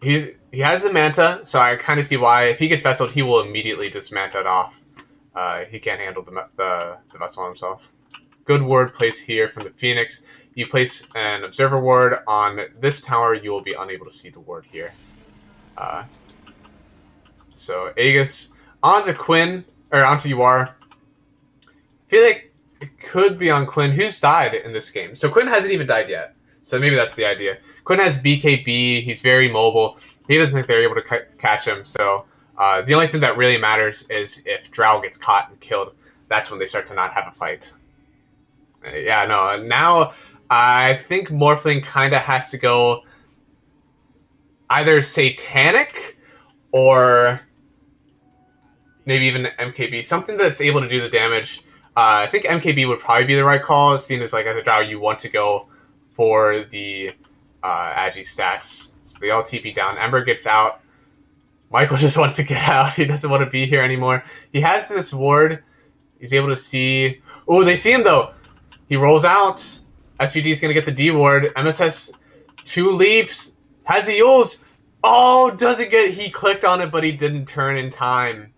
he has the Manta, so I kind of see why. If he gets vesseled, he will immediately just Manta it off. He can't handle the vessel himself. Good ward place here from the Phoenix. You place an observer ward on this tower, you will be unable to see the ward here. So Aegis onto Quinn, or onto UR. I feel like it could be on Quinn, who's died in this game. So Quinn hasn't even died yet. So maybe that's the idea. Quinn has BKB. He's very mobile. He doesn't think they're able to catch him. So the only thing that really matters is if Drow gets caught and killed. That's when they start to not have a fight. Yeah, no. Now I think Morphling kind of has to go either Satanic or maybe even MKB. Something that's able to do the damage. I think MKB would probably be the right call, seeing as like as a Drow you want to go for the Agi stats. So they all TP down. Ember gets out. Michael just wants to get out. He doesn't want to be here anymore. He has this ward. He's able to see... Oh, they see him though. He rolls out. SVG is going to get the D ward. MSS 2 leaps. Has the Yules. Oh, doesn't get... He clicked on it, but he didn't turn in time.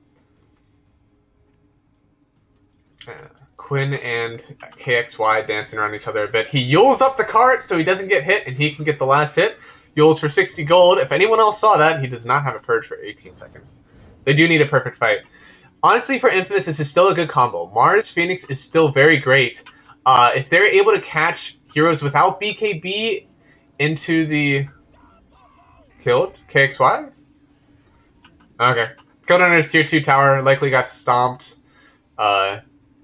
Quinn and KXY dancing around each other a bit. He Yules up the cart so he doesn't get hit and he can get the last hit. Yules for 60 gold. If anyone else saw that, he does not have a purge for 18 seconds. They do need a perfect fight. Honestly, for Infamous, this is still a good combo. Mars Phoenix is still very great. If they're able to catch heroes without BKB into the... Killed? KXY? Okay. Killed under his tier 2 tower. Likely got stomped.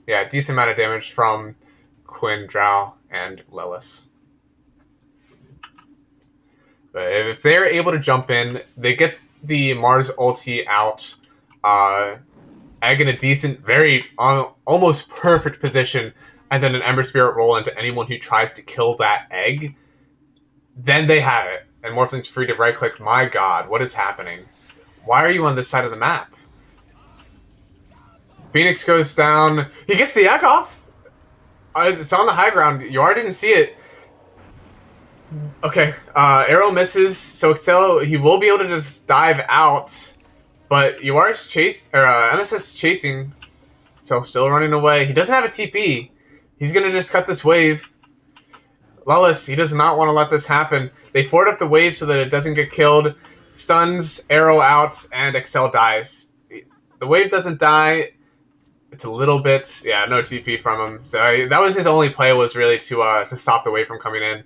Yeah, decent amount of damage from Quinn, Drow, and Lelis. But if they're able to jump in, they get the Mars ulti out. Egg in a decent, very almost perfect position, and then an Ember Spirit roll into anyone who tries to kill that egg. Then they have it, and Morphling's free to right click. My God, what is happening? Why are you on this side of the map? Phoenix goes down. He gets the egg off. It's on the high ground. Yar didn't see it. Okay, arrow misses. So Excel, he will be able to just dive out. But Yar's MSS chasing. Excel still running away. He doesn't have a TP. He's going to just cut this wave. Lelis, he does not want to let this happen. They forward up the wave so that it doesn't get killed. Stuns, arrow out, and Excel dies. The wave doesn't die. It's a little bit, yeah, no TP from him. So that was his only play, was really to stop the wave from coming in.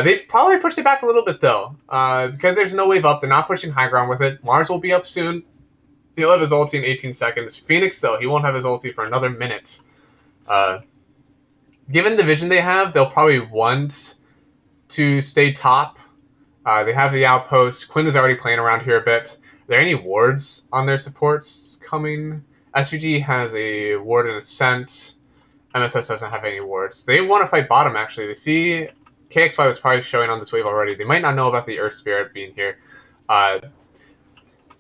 They've probably pushed it back a little bit though, because there's no wave up. They're not pushing high ground with it. Mars will be up soon. He'll have his ulti in 18 seconds. Phoenix though, he won't have his ulti for another minute. Given the vision they have, they'll probably want to stay top. They have the outpost. Quinn is already playing around here a bit. Are there any wards on their supports coming? SVG has a ward and Ascent. MSS doesn't have any wards. They want to fight bottom, actually. They see KXY was probably showing on this wave already. They might not know about the Earth Spirit being here.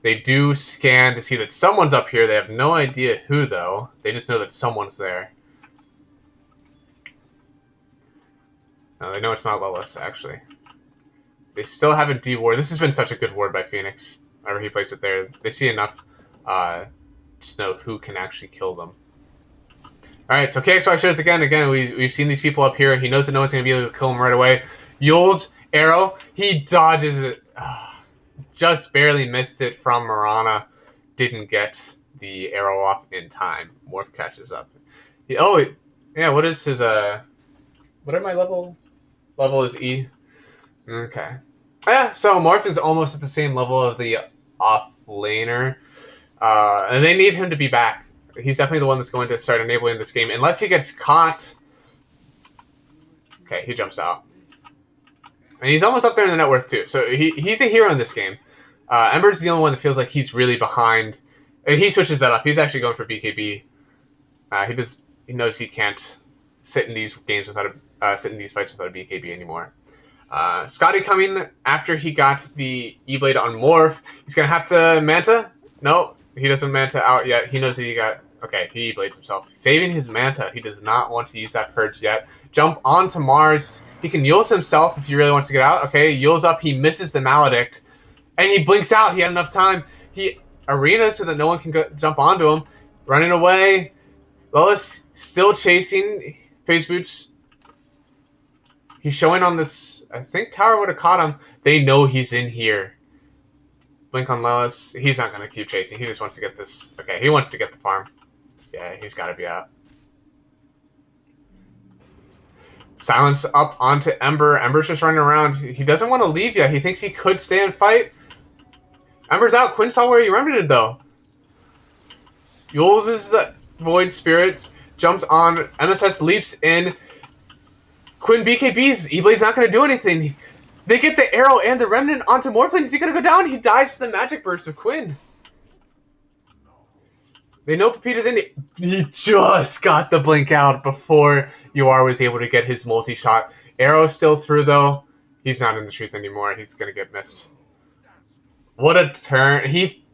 They do scan to see that someone's up here. They have no idea who, though. They just know that someone's there. No, they know it's not Lelis, actually. They still have a D ward. This has been such a good ward by Phoenix. Whenever he placed it there, they see enough to know who can actually kill them. Alright, so KXY shows again. We've seen these people up here. He knows that no one's going to be able to kill him right away. Yule's arrow. He dodges it. Just barely missed it from Marana. didn't get the arrow off in time. Morph catches up. Oh, yeah. What is his What are my level? Level is E. Okay. Yeah. So Morph is almost at the same level of the off laner, and they need him to be back. He's definitely the one that's going to start enabling this game, unless he gets caught. Okay, he jumps out. And he's almost up there in the net worth too. So he's a hero in this game. Ember's the only one that feels like he's really behind. And he switches that up. He's actually going for BKB. He knows he can't sit in these games without sit in these fights without a BKB anymore. Scotty coming after he got the E-Blade on Morph. He's gonna have to Manta. No, he doesn't Manta out yet. He knows that he got. Okay, he E-Blades himself. Saving his Manta. He does not want to use that Purge yet. Jump onto Mars. He can Yules himself if he really wants to get out. Okay, Yules up. He misses the Maledict. And he blinks out. He had enough time. He Arena so that no one can jump onto him. Running away. Lois still chasing. Phase Boots. He's showing on this. I think Tower would have caught him. They know he's in here. Blink on Lois. He's not going to keep chasing. He just wants to get this. Okay, he wants to get the farm. Yeah, he's got to be out. Silence up onto Ember. Ember's just running around. He doesn't want to leave yet. He thinks he could stay and fight. Ember's out. Quinn saw where he remedied though. Yules is the Void Spirit. Jumps on. MSS leaps in. Quinn BKBs. E-Blade's not going to do anything. They get the arrow and the remnant onto Morphling. Is he going to go down? He dies to the magic burst of Quinn. They know Pepita's in it. He just got the blink out before UR was able to get his multi-shot. Arrow still through, though. He's not in the streets anymore. He's going to get missed. What a turn.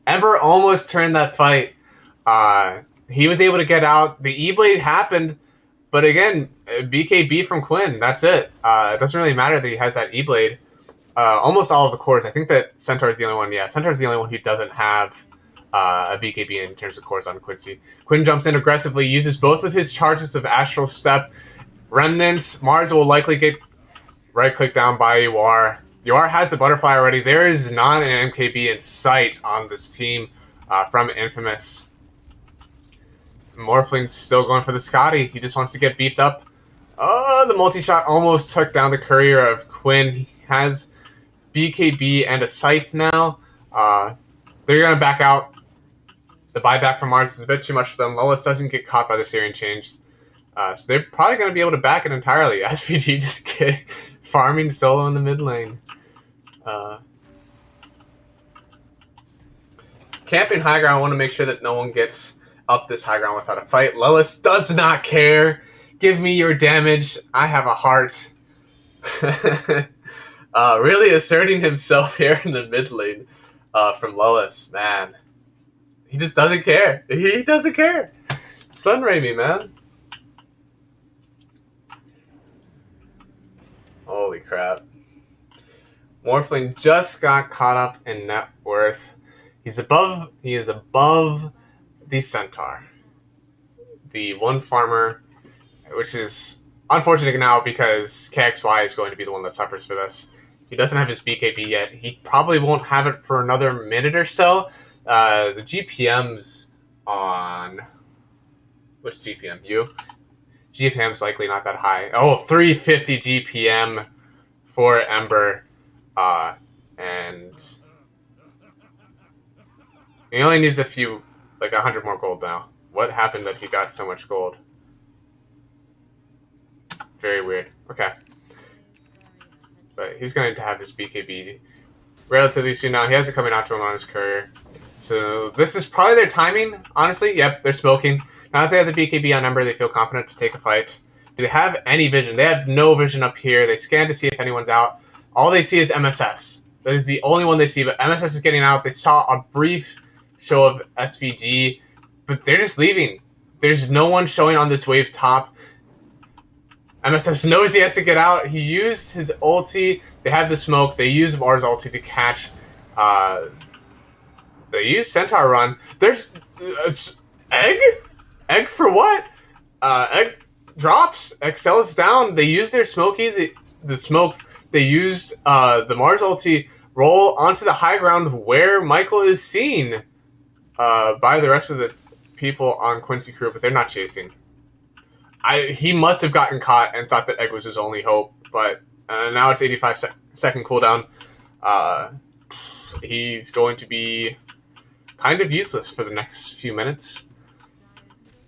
Ember almost turned that fight. He was able to get out. The E-Blade happened, but again, BKB from Quinn. That's it. It doesn't really matter that he has that E-Blade. Almost all of the cores. I think that Centaur is the only one. Yeah, Centaur is the only one who doesn't have a BKB in terms of cores on Quincy. Quinn jumps in aggressively, uses both of his charges of Astral Step. Remnants. Mars will likely get right-clicked down by UR. UR has the butterfly already. There is not an MKB in sight on this team from Infamous. Morphling's still going for the Scotty. He just wants to get beefed up. Oh, the multi-shot almost took down the Courier of Quinn. He has BKB and a Scythe now. They're going to back out. The buyback from Mars is a bit too much for them. Lolis doesn't get caught by the Syrian change. So they're probably going to be able to back it entirely. SVG just get farming solo in the mid lane. Camping high ground, I want to make sure that no one gets up this high ground without a fight. Lelis does not care. Give me your damage. I have a heart. Really asserting himself here in the mid lane from Lelis, man. He just doesn't care. He doesn't care. Sunray me, man. Holy crap. Morphling just got caught up in net worth. He is above the Centaur. The one farmer, which is unfortunate now because KXY is going to be the one that suffers for this. He doesn't have his BKB yet. He probably won't have it for another minute or so. The GPM's on... Which GPM? You? GPM's likely not that high. Oh, 350 GPM for Ember. And he only needs a few, like 100 more gold now. What happened that he got so much gold? Very weird. Okay. But he's going to have his BKB relatively soon now. He has it coming out to him on his courier. So this is probably their timing, honestly. Yep, they're smoking. Now that they have the BKB on Ember, they feel confident to take a fight. Do they have any vision? They have no vision up here. They scan to see if anyone's out. All they see is MSS. That is the only one they see, but MSS is getting out. They saw a brief show of SVG, but they're just leaving. There's no one showing on this wave top. MSS knows he has to get out. He used his ulti. They have the smoke. They use Mars ulti to catch. They use Centaur run. There's egg? Egg for what? Egg drops. Excel's down. They use their smoky. The smoke. They used the Mars ulti roll onto the high ground where Michael is seen. by the rest of the people on Quincy crew, but they're not chasing. He must have gotten caught and thought that egg was his only hope, but now it's 85-second cooldown. Uh, he's going to be kind of useless for the next few minutes.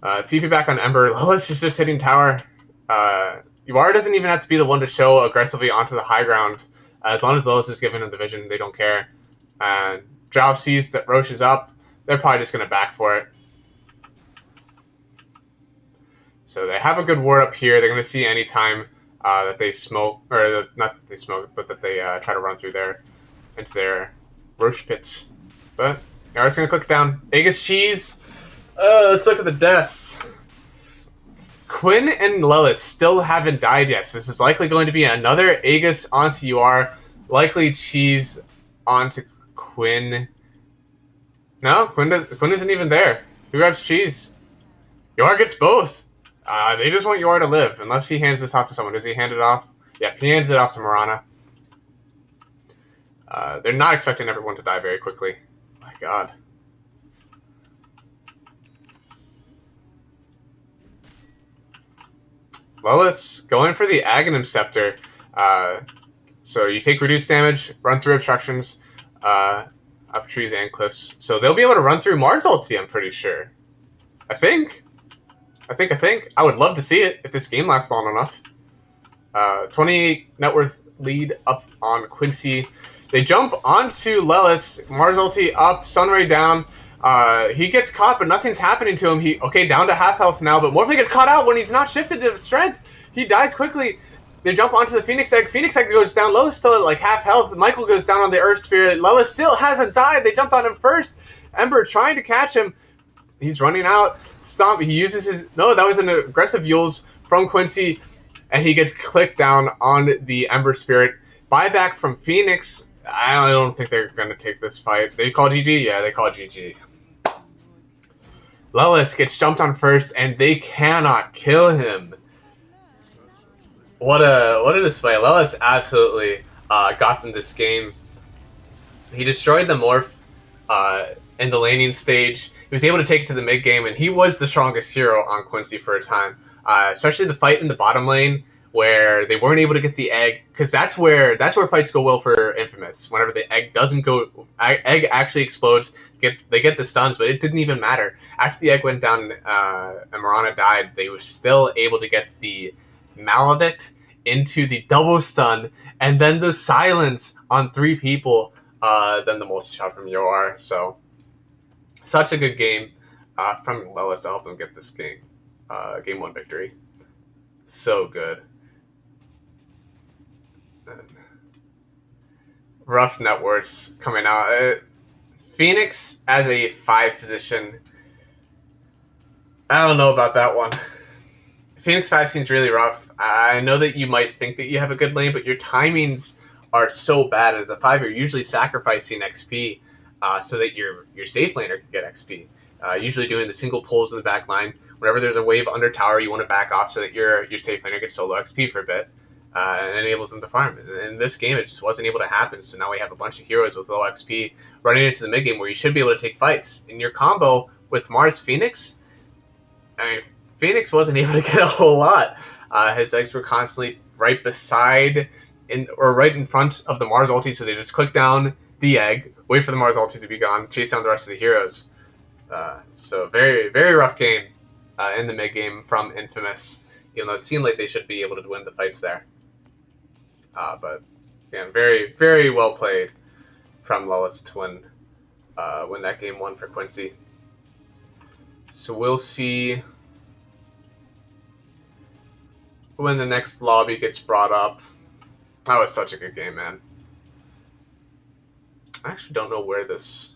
TP back on Ember. Lois is just hitting tower. Yawara doesn't even have to be the one to show aggressively onto the high ground. As long as Lois is giving him the vision, they don't care. And Drow sees that Roche is up. They're probably just going to back for it. So they have a good ward up here. They're going to see anytime that they smoke, or not that they smoke, but that they try to run through there into their Roche pits. But Yara's going to click down. Aegis cheese. Let's look at the deaths. Quinn and Lelis still haven't died yet, so this is likely going to be another Aegis onto UR, likely cheese onto Quinn. No, Quinn isn't even there. Who grabs cheese? UR gets both. They just want UR to live, unless he hands this off to someone. Does he hand it off? Yeah, he hands it off to Marana. They're not expecting everyone to die very quickly. My God. Lelis going for the Aghanim Scepter. So you take reduced damage, run through obstructions, up trees and cliffs. So they'll be able to run through Mars ulti, I'm pretty sure. I think. I would love to see it if this game lasts long enough. 28 net worth lead up on Quincy. They jump onto Lelis. Mars ulti up, Sunray down. He gets caught, but nothing's happening to him. Okay, down to half health now, but Morphe gets caught out when he's not shifted to strength. He dies quickly. They jump onto the Phoenix Egg. Phoenix Egg goes down. Lelis still at like half health. Michael goes down on the Earth Spirit. Lelis still hasn't died. They jumped on him first. Ember trying to catch him. He's running out. Stomp. He uses his... No, that was an aggressive Yules from Quincy, and he gets clicked down on the Ember Spirit. Buyback from Phoenix. I don't think they're going to take this fight. They call GG? Yeah, they call GG. Lelis gets jumped on first, and they cannot kill him. What a display. Lelis absolutely got them this game. He destroyed the Morph in the laning stage. He was able to take it to the mid game, and he was the strongest hero on Quincy for a time. Especially the fight in the bottom lane, where they weren't able to get the egg, because that's where fights go well for Infamous. Whenever the egg doesn't go, egg actually explodes. They get the stuns, but it didn't even matter. After the egg went down and Marana died, they were still able to get the Maledict into the double stun, and then the silence on 3 people, then the multi-shot from Yoar. So, such a good game from Lelis to help them get this game. Game 1 victory. So good. Rough net worths coming out. Phoenix as a 5 position. I don't know about that one. Phoenix 5 seems really rough. I know that you might think that you have a good lane, but your timings are so bad. As a 5, you're usually sacrificing XP so that your safe laner can get XP. Usually doing the single pulls in the back line. Whenever there's a wave under tower, you want to back off so that your safe laner gets solo XP for a bit. And enables them to farm. In this game, it just wasn't able to happen, so now we have a bunch of heroes with low XP running into the mid game where you should be able to take fights. In your combo with Mars Phoenix, I mean, Phoenix wasn't able to get a whole lot. His eggs were constantly right beside or right in front of the Mars ulti, so they just click down the egg, wait for the Mars ulti to be gone, chase down the rest of the heroes. So very, very rough game in the mid game from Infamous, even though it seemed like they should be able to win the fights there. But again, very, very well played from Lelis to win that game 1 for Quincy. So we'll see when the next lobby gets brought up. That was such a good game, man. I actually don't know where this...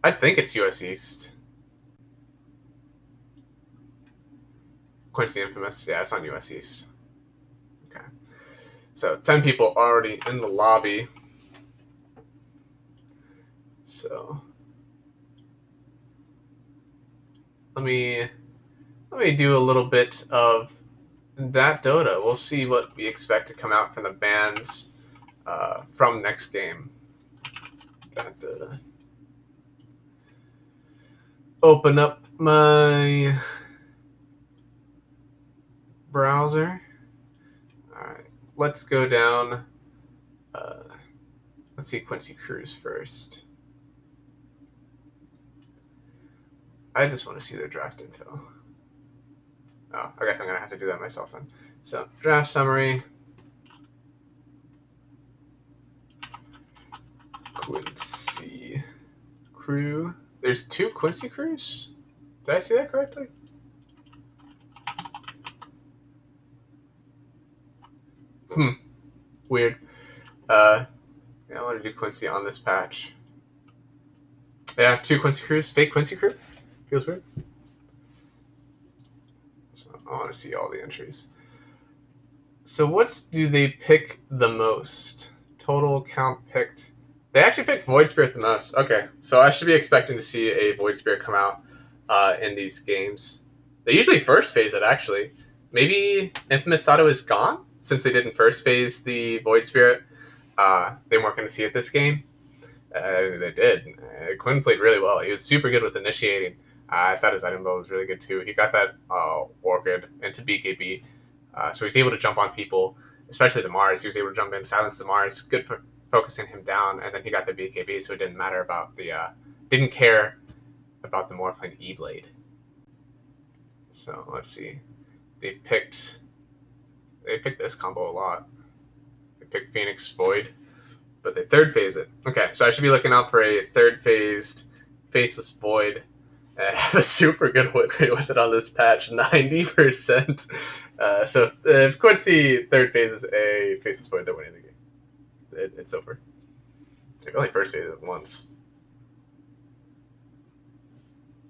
I think it's US East. Quincy Infamous. Yeah, it's on US East. Okay. So 10 people already in the lobby. So let me do a little bit of that Dota. We'll see what we expect to come out from the bans from next game. That Dota. open up my browser. All right, let's go down. Uh, let's see Quincy Cruz first. I just want to see their draft info. Oh, I guess I'm gonna have to do that myself then. So draft summary, Quincy Crew. There's two Quincy Crews. Did I see that correctly? Hmm. Weird. Yeah, I want to do Quincy on this patch. Yeah, two Quincy Crews. Fake Quincy Crew. Feels weird. So I want to see all the entries. So what do they pick the most? Total count picked. They actually picked Void Spirit the most. Okay, so I should be expecting to see a Void Spirit come out in these games. They usually first phase it, actually. Maybe Infamous thought it was gone since they didn't first phase the Void Spirit. They weren't going to see it this game. They did. Quinn played really well. He was super good with initiating. I thought his item build was really good too. He got that Orchid into BKB, so he's able to jump on people, especially the Mars. He was able to jump in, silence the Mars. Good for focusing him down, and then he got the BKB, so it didn't matter about the didn't care about the Morphling E Blade. So let's see. They picked this combo a lot. They picked Phoenix Void, but they third phase it. Okay, so I should be looking out for a third phased Faceless Void. I have a super good win rate with it on this patch, 90%. So if Quincy third phases a Faceless Void, they're winning the game. It's over. They've only first phased it once.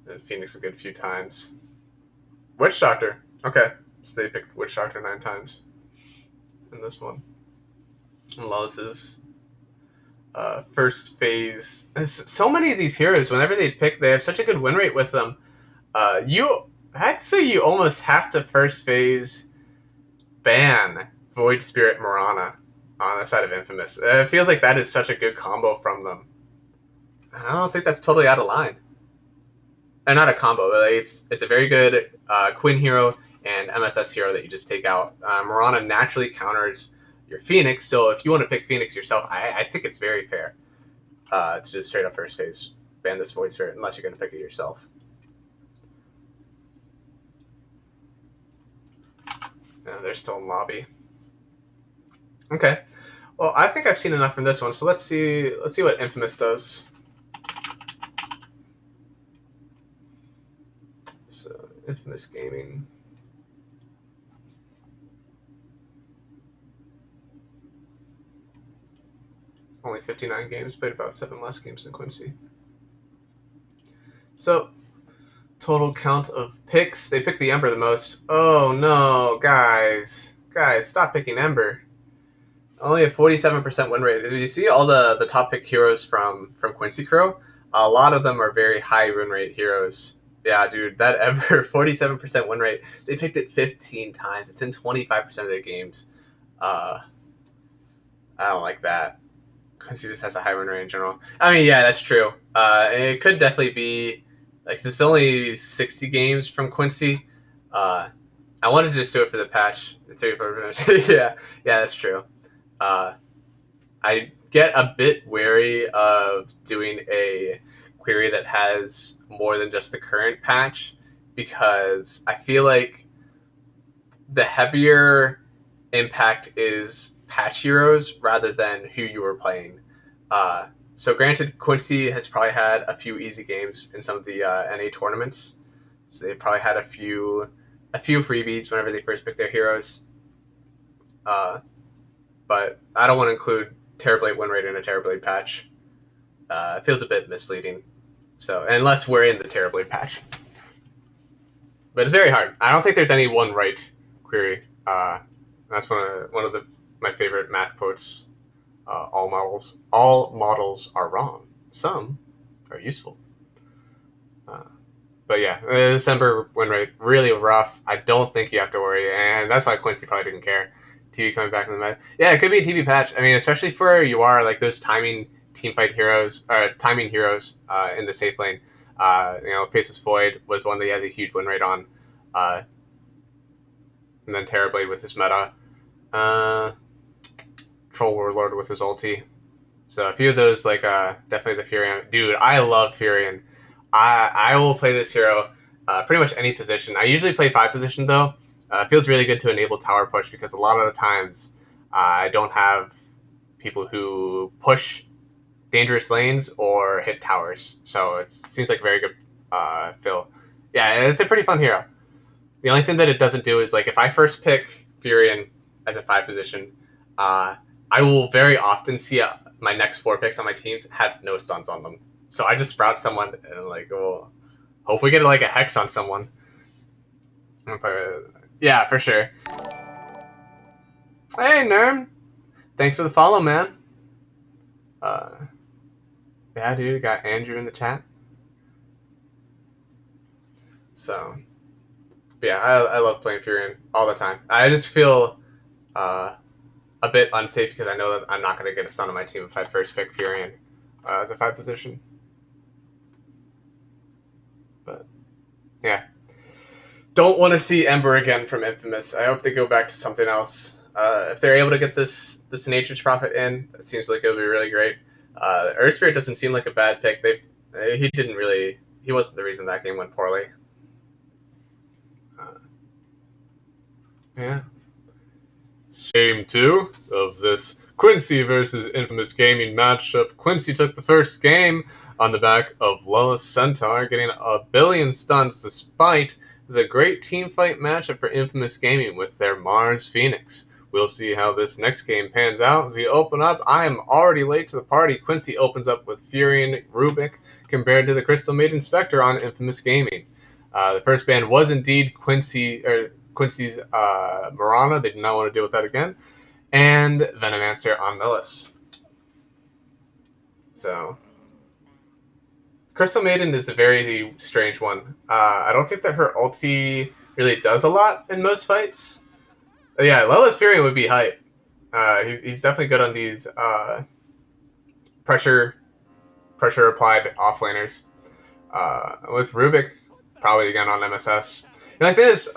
And Phoenix a good few times. Witch Doctor. Okay, so they picked Witch Doctor 9 times in this one. And Lawless's first phase. So many of these heroes, whenever they pick, they have such a good win rate with them. I'd say you almost have to first phase ban Void Spirit Morana on the side of Infamous. It feels like that is such a good combo from them. I don't think that's totally out of line. And not a combo, but it's a very good Quinn hero and MSS hero that you just take out. Morana naturally counters your Phoenix, so if you want to pick Phoenix yourself, I think it's very fair to just straight up first phase ban this Void Spirit unless you're going to pick it yourself. They're still in lobby. Okay. Well, I think I've seen enough from this one, so let's see what Infamous does. So, Infamous Gaming. Only 59 games, played about 7 less games than Quincy. So, total count of picks. They picked the Ember the most. Oh no, guys. Guys, stop picking Ember. Only a 47% win rate. Did you see all the top pick heroes from Quincy Crow? A lot of them are very high win rate heroes. Yeah, dude, that ever 47% win rate. They picked it 15 times. It's in 25% of their games. Uh, I don't like that. Quincy just has a high win rate in general. I mean, yeah, that's true. It could definitely be like it's only 60 games from Quincy. I wanted to just do it for the patch. 34 minutes. Yeah, that's true. Uh, I get a bit wary of doing a query that has more than just the current patch because I feel like the heavier impact is patch heroes rather than who you were playing. So granted, Quincy has probably had a few easy games in some of the NA tournaments. So they've probably had a few freebies whenever they first pick their heroes. But I don't want to include Terrorblade win rate in a Terrorblade patch. It feels a bit misleading. So unless we're in the Terrorblade patch, but it's very hard. I don't think there's any one right query. That's one of my favorite math quotes. All models are wrong. Some are useful. Uh, but yeah, December win rate really rough. I don't think you have to worry, and that's why Quincy probably didn't care. TV coming back in the match. Yeah, it could be a TV patch. I mean, especially for you are like those timing team fight heroes or timing heroes in the safe lane. Faceless Void was one that he has a huge win rate on, uh, and then Terrorblade with his meta, uh, Troll Warlord with his ulti. So a few of those, like definitely the Furion. Dude, I love Furion. I will play this hero pretty much any position. I usually play 5 position though. It feels really good to enable tower push because a lot of the times I don't have people who push dangerous lanes or hit towers. So it seems like a very good fill. Yeah, it's a pretty fun hero. The only thing that it doesn't do is like if I first pick Furion as a 5 position, uh, I will very often see my next 4 picks on my teams have no stuns on them. So I just sprout someone and like, well, hopefully get like a hex on someone. Yeah, for sure. Hey, Nerm. Thanks for the follow, man. Uh, yeah, dude, got Andrew in the chat. So, yeah, I love playing Furion all the time. I just feel uh, a bit unsafe because I know that I'm not going to get a stun on my team if I first pick Furion as a 5 position. But yeah, don't want to see Ember again from Infamous. I hope they go back to something else. If they're able to get this Nature's Prophet in, it seems like it'll be really great. Earth Spirit doesn't seem like a bad pick. He wasn't the reason that game went poorly. Yeah. Game 2 of this Quincy versus Infamous Gaming matchup. Quincy took the first game on the back of Lois Centaur, getting a billion stuns despite the great team fight matchup for Infamous Gaming with their Mars Phoenix. We'll see how this next game pans out. We open up. I am already late to the party. Quincy opens up with Furion Rubik compared to the Crystal Maiden Spectre on Infamous Gaming. The first ban was indeed Quincy's Marana. They did not want to deal with that again. And Venomancer on Millis. So, Crystal Maiden is a very strange one. I don't think that her ulti really does a lot in most fights. Yeah, Lela's Fury would be hype. He's definitely good on these pressure applied offlaners. With Rubik, probably again on MSS. And the thing is,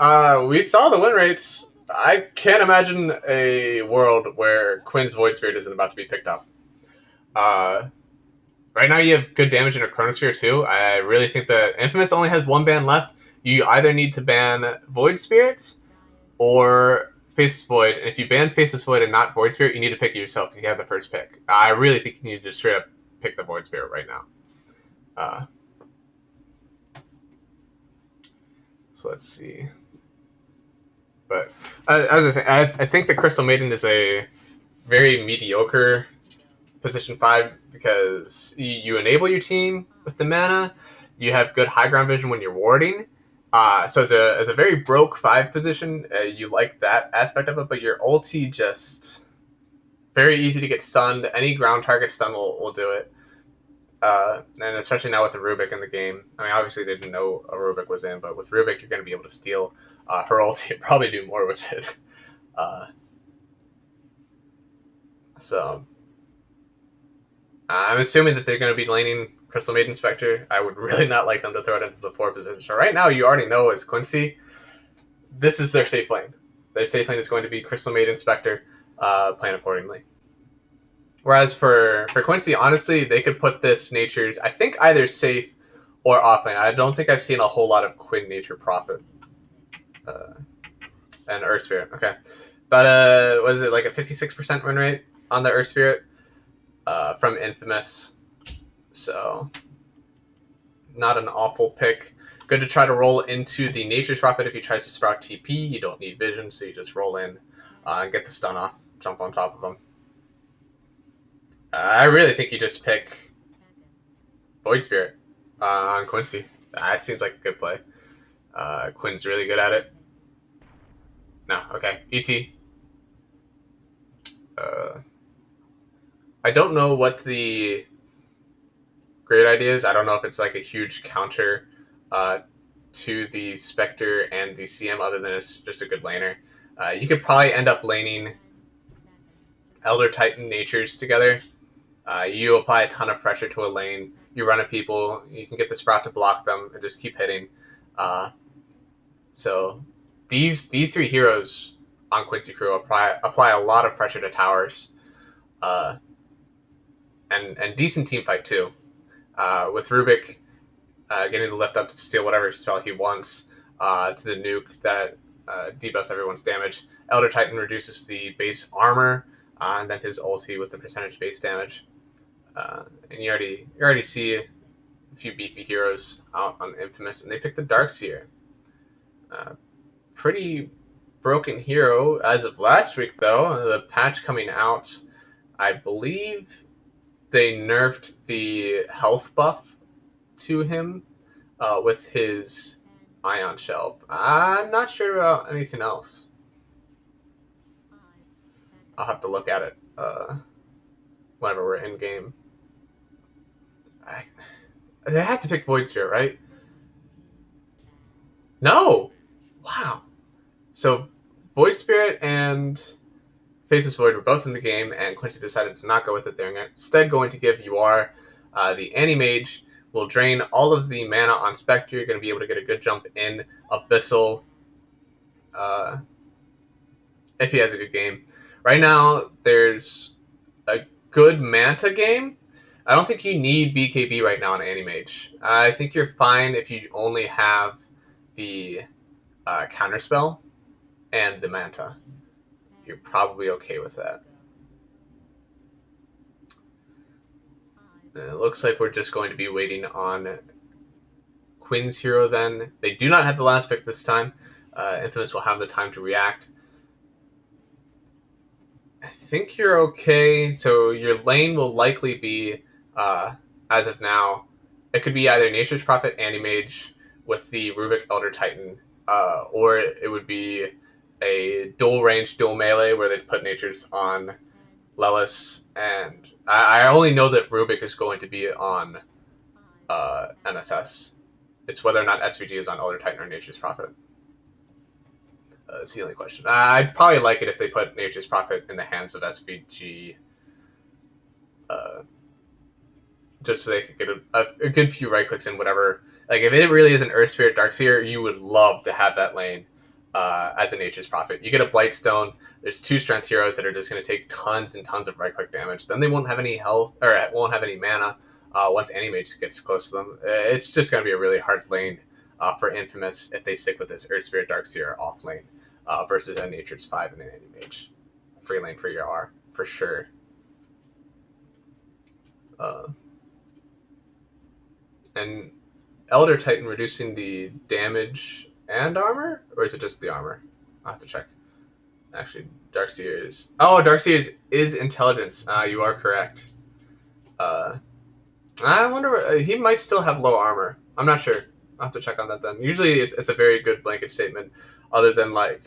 we saw the win rates. I can't imagine a world where Quinn's Void Spirit isn't about to be picked up. Right now, you have good damage in a Chronosphere too. I really think that Infamous only has 1 ban left. You either need to ban Void Spirits or Faceless Void. And if you ban Faceless Void and not Void Spirit, you need to pick it yourself because you have the first pick. I really think you need to just straight up pick the Void Spirit right now. So let's see. But as I say, I think the Crystal Maiden is a very mediocre position 5 because you enable your team with the mana. You have good high ground vision when you're warding. So as a very broke 5 position, you like that aspect of it, but your ulti just very easy to get stunned. Any ground target stun will do it. And especially now with the Rubik in the game. I mean, obviously they didn't know a Rubik was in, but with Rubik, you're going to be able to steal her ulti and probably do more with it. So I'm assuming that they're going to be laning Crystal Maiden Spectre. I would really not like them to throw it into the 4 position. So right now, you already know as Quincy, this is their safe lane. Their safe lane is going to be Crystal Maiden Spectre, playing accordingly. Whereas for Quincy, honestly, they could put this Nature's, I think, either safe or offlane. I don't think I've seen a whole lot of Quinn Nature Prophet and Earth Spirit. Okay. But was it like a 56% win rate on the Earth Spirit from Infamous? So not an awful pick. Good to try to roll into the Nature's Prophet if he tries to sprout TP. You don't need vision, so you just roll in and get the stun off, jump on top of him. I really think you just pick Void Spirit on Quincy. That seems like a good play. Quinn's really good at it. No, okay. ET. I don't know what the great idea is. I don't know if it's like a huge counter to the Spectre and the CM other than it's just a good laner. You could probably end up laning Elder Titan Natures together. You apply a ton of pressure to a lane. you run at people, you can get the Sprout to block them and just keep hitting. Uh, so these three heroes on Quincy Crew apply a lot of pressure to towers, uh, and decent team fight too. With Rubik getting the lift up to steal whatever spell he wants. To the nuke that debuffs everyone's damage. Elder Titan reduces the base armor, and then his ulti with the percentage base damage. And you already see a few beefy heroes out on Infamous, and they picked the Darkseer. Uh, Pretty broken hero as of last week, though. The patch coming out, I believe they nerfed the health buff to him with his 10 ion shell. I'm not sure about anything else. 5 I'll have to seconds look at it whenever we're in game. I, they have to pick Void Spirit, right? team No. Wow. So Void Spirit and Faceless Void were both in the game, and Quincy decided to not go with it. They're instead going to give UR the Anti-Mage. Will drain all of the mana on Spectre. You're going to be able to get a good jump in Abyssal uh, if he has a good game. Right now, there's a good Manta game. I don't think you need BKB right now on Anti-Mage. I think you're fine if you only have the Counterspell and the Manta. 10 You're probably okay with seconds to that. go. 5 And it looks like we're just going to be waiting on Quinn's hero then. They do not have the last pick this time. Infamous will have the time to react. I think you're okay. So your lane will likely be, as of now, it could be either Nature's Prophet, Anti-Mage with the Rubik Elder Titan, or it would be a dual range, dual melee where they'd put Nature's on 10 Lelis. And I only know that Rubik is going to be on 5 seconds to go. NSS. It's whether or not SVG is on Elder Titan or Nature's Prophet. That's the only question. I'd probably like it if they put Nature's Prophet in the hands of SVG, uh, just so they could get a good few right clicks in whatever. Like if it really is an Earth Spirit Darkseer, you would love to have that lane as a Nature's Prophet. You get a Blightstone. There's two Strength heroes that are just going to take tons and tons of right click damage. Then they won't have any health or won't have any mana once Anti-Mage gets close to them. It's just going to be a really hard lane for Infamous if they stick with this Earth Spirit Darkseer off lane versus a Nature's 5 and an Anti-Mage. Free lane for your R, for sure. Uh, and Elder Titan reducing the damage and armor? Or is it just the armor? I'll have to check. Actually, Darkseer is. Oh, Darkseer is intelligence. You are correct. Uh, I wonder. He might still have low armor. I'm not sure. I'll have to check on that then. Usually, it's a very good blanket statement, other than like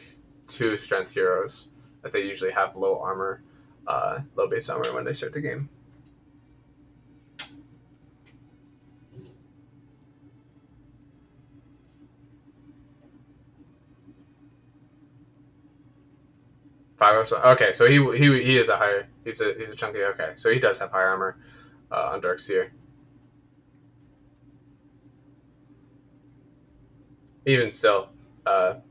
two strength heroes that they usually have low armor, low base armor when they start the game. Five. Okay, so he is a higher. He's a chunky. Okay, so he does have higher armor on Darkseer. Even still, uh, Dire team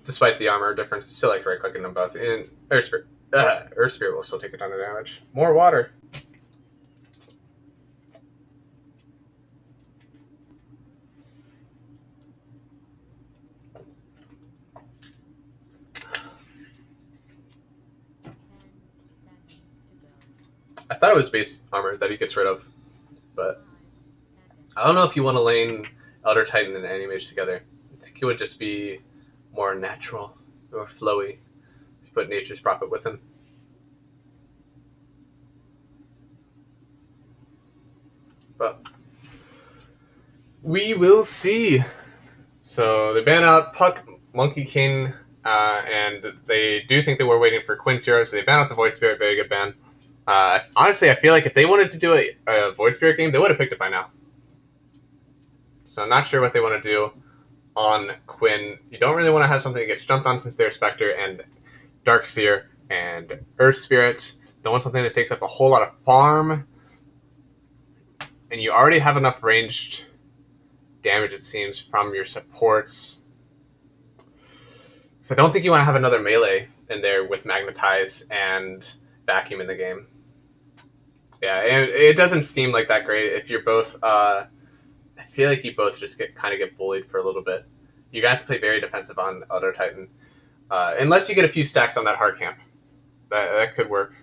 despite the armor difference, still like right clicking them both. In Earth Spirit will still take a ton of damage. More water. 10 seconds to go. I thought it was base armor that he gets rid of, but 5 I don't seconds know to if you go. want to lane Elder Titan and Anti-Mage together. I think it would just be more natural or flowy if you put Nature's Prophet with him. But we will see. So they ban out Puck, Monkey King, and they do think they were waiting for Quincy Hero, so they ban out the Void Spirit. Very good ban. Honestly, I feel like if they wanted to do a Void Spirit game, they would have picked it by now. So I'm not sure what they want to do on Quinn. You don't really want to have something that gets jumped on since they're Spectre and Darkseer and Earth Spirit. Don't want something that takes up a whole lot of farm. and you already have enough ranged damage, it seems, from your supports. So I don't think you want to have another melee in there with Magnetize and Vacuum in the game. Yeah, and it doesn't seem like that great if you're both. I feel like you both just get bullied for a little bit. You're gonna have to play very defensive on Elder Titan, unless you get a few stacks on that hard camp. That could work.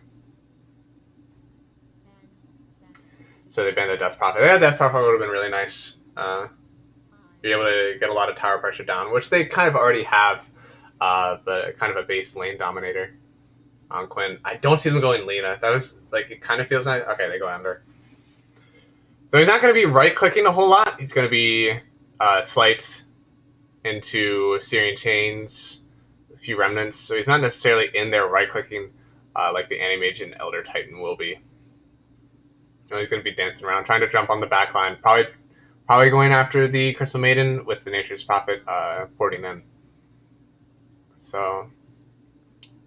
10 seconds to So they go. banned the Death Prophet. Yeah, Death Prophet would have been really nice. 5 Be able to get a lot of tower pressure down, which they kind of already have, but kind of a base lane dominator on Quinn. I don't see them going Lena. That was like it kind of feels nice. Okay, they go under. So he's not going to be right clicking a whole lot. He's going to be slight into Syrian Chains, a few remnants. So he's not necessarily in there right clicking like the Animage and Elder Titan will be. He's going to be dancing around, trying to jump on the backline. Probably going after the Crystal Maiden with the Nature's Prophet porting in. So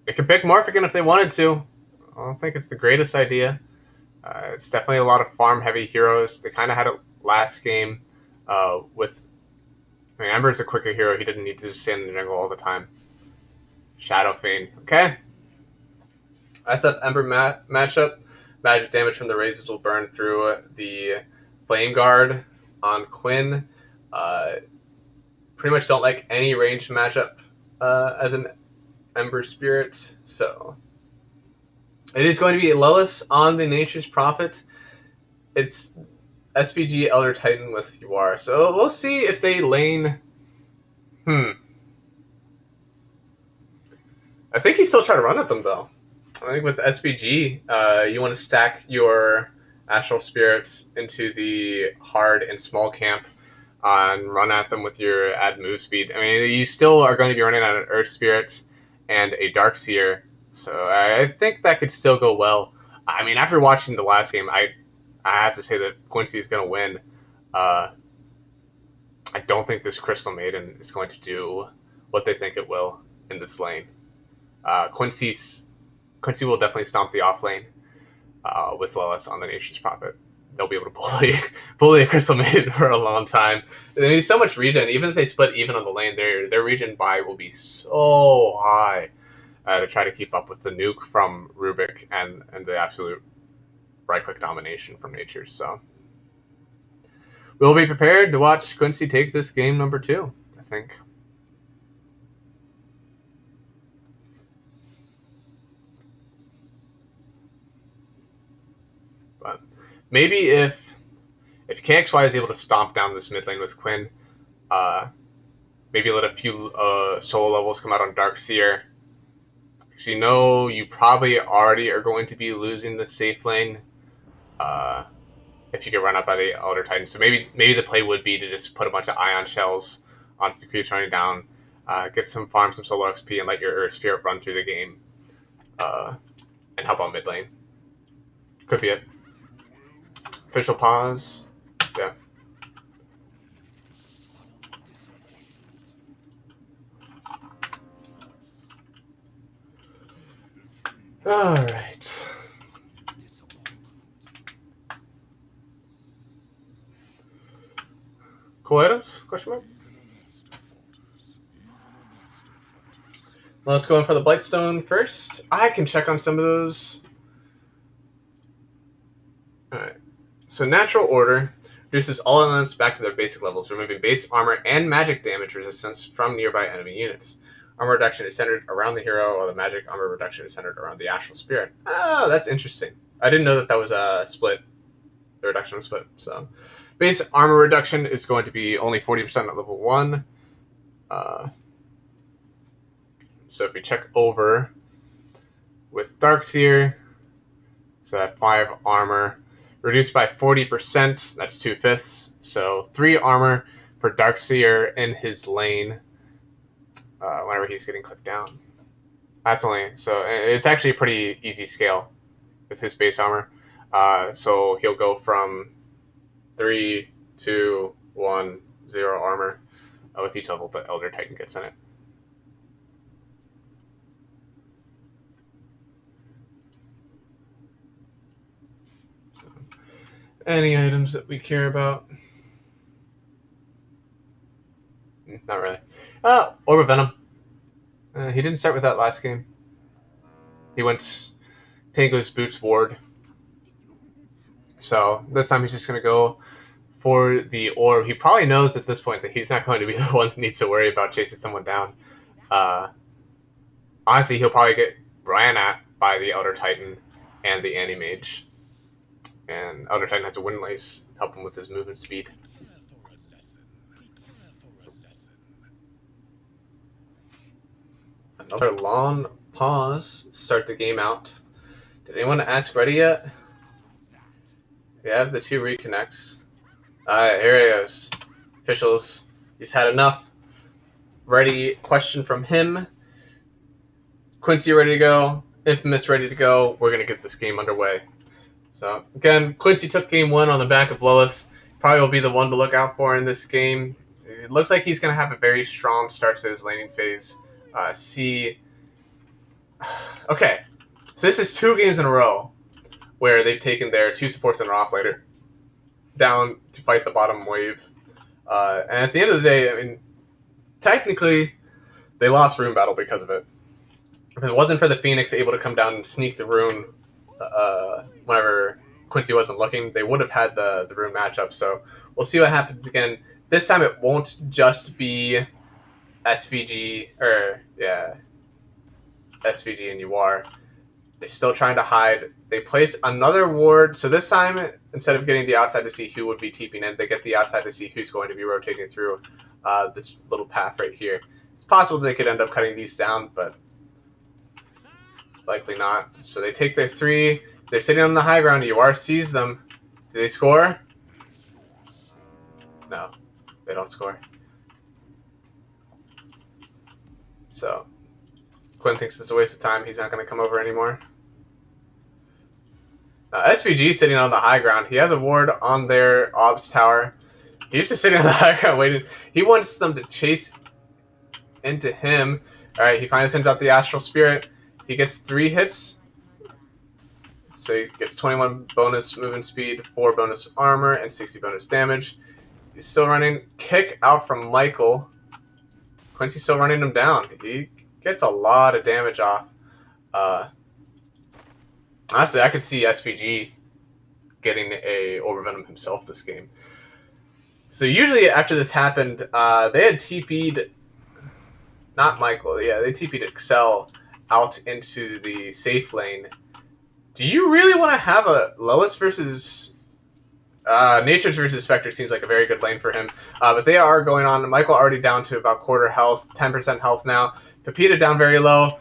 they could pick Morphigan if they wanted to. I don't think it's the greatest idea. It's definitely a lot of farm heavy heroes. They kind of had it last game with. I mean, Ember's a quicker hero. He didn't need to just stand in the jungle all the time. Shadow Fiend. Okay. SF Ember matchup. Magic damage from the razors will burn through the Flame Guard on Quinn. Uh, Pretty much don't like any ranged matchup as an Ember Spirit. So it is going to be Lelis on the Nature's Prophet. It's SVG Elder Titan with UR. So we'll see if they lane. I think he's still trying to run at them though. I think with SVG, you want to stack your Astral Spirits into the hard and small camp and run at them with your add move speed. I mean, you still are going to be running on an Earth Spirit and a Dark Seer, so I think that could still go well. I mean, after watching the last game, I have to say that Quincy is going to win. Uh, I don't think this Crystal Maiden is going to do what they think it will in this lane. Quincy will definitely stomp the off lane with Lois on the Nation's Prophet. They'll be able to bully a Crystal Maiden for a long time. They need so much regen. Even if they split even on the lane, their regen buy will be so high to try to keep up with the nuke from Rubik and the absolute right click domination from Nature. So we'll be prepared to watch Quincy take this game number 2, I think. But maybe if KXY is able to stomp down this mid lane with Quinn, uh, maybe let a few solo levels come out on Darkseer. Because you probably already are going to be losing the safe lane uh, if you get run up by the Elder Titan. So maybe the play would be to just put a bunch of Ion Shells onto the creeps running down, get some farm, some solo XP, and let your Earth Spirit run through the game and help out mid lane. Could be it. Official pause. Yeah. All right. Cool items? Question mark. Let's go in for the Blightstone first. I can check on some of those. All right. So Natural Order reduces all elements back to their basic levels, removing base armor and magic damage resistance from nearby enemy units. Armor reduction is centered around the hero, while the magic armor reduction is centered around the Astral Spirit. Oh, that's interesting. I didn't know that was a split. The reduction was split. So base armor reduction is going to be only 40% at level 1. So if we check over with Darkseer, so that 5 armor reduced by 40%, that's 2/5. So 3 armor for Darkseer in his lane whenever he's getting clicked down. That's only, so it's actually a pretty easy scale with his base armor. So he'll go from 3, 2, 1, 0 armor with each level the Elder Titan gets in it. Any items that we care about? Not really. Orb of Venom. He didn't start with that last game. He went Tango's Boots Ward. So this time he's just going to go for the orb. He probably knows at this point that he's not going to be the one that needs to worry about chasing someone down. Uh, Honestly, he'll probably get ran at by the Elder Titan and the Anti-Mage. And Elder Titan has a Windlace, help him with his movement speed. Another long pause. Start the game out. Did anyone ask ready yet? We have the 2 reconnects. Alright, here he goes. Officials. He's had enough. Ready question from him. Quincy ready to go. Infamous ready to go. We're going to get this game underway. So, again, Quincy took game 1 on the back of Lois. Probably will be the one to look out for in this game. It looks like he's going to have a very strong start to his laning phase. Okay, so this is 2 games in a row where they've taken their 2 supports and an offlaner down to fight the bottom wave. And at the end of the day, I mean, technically, they lost Rune Battle because of it. If it wasn't for the Phoenix able to come down and sneak the Rune whenever Quincy wasn't looking, they would have had the Rune matchup. So we'll see what happens again. This time it won't just be SVG, SVG and UR. They're still trying to hide. They place another ward. So this time, instead of getting the outside to see who would be TPing in, they get the outside to see who's going to be rotating through this little path right here. It's possible they could end up cutting these down, but likely not. So they take their 3. They're sitting on the high ground. UR sees them. Do they score? No, they don't score. So Quinn thinks it's a waste of time. He's not going to come over anymore. SVG sitting on the high ground. He has a ward on their obs tower. He's just sitting on the high ground waiting. He wants them to chase into him. All right, he finally sends out the Astral Spirit. He gets 3 hits. So he gets 21 bonus movement speed, 4 bonus armor, and 60 bonus damage. He's still running. Kick out from Michael. Quincy's still running him down. He gets a lot of damage off. Honestly, I could see SVG getting a Overvenom himself this game. So usually after this happened, they had TP'd, not Michael, yeah, they TP'd Excel out into the safe lane. Do you really want to have a Lois versus Nature's versus Spectre seems like a very good lane for him. But they are going on. Michael already down to about quarter health, 10% health now. Pepita down very low.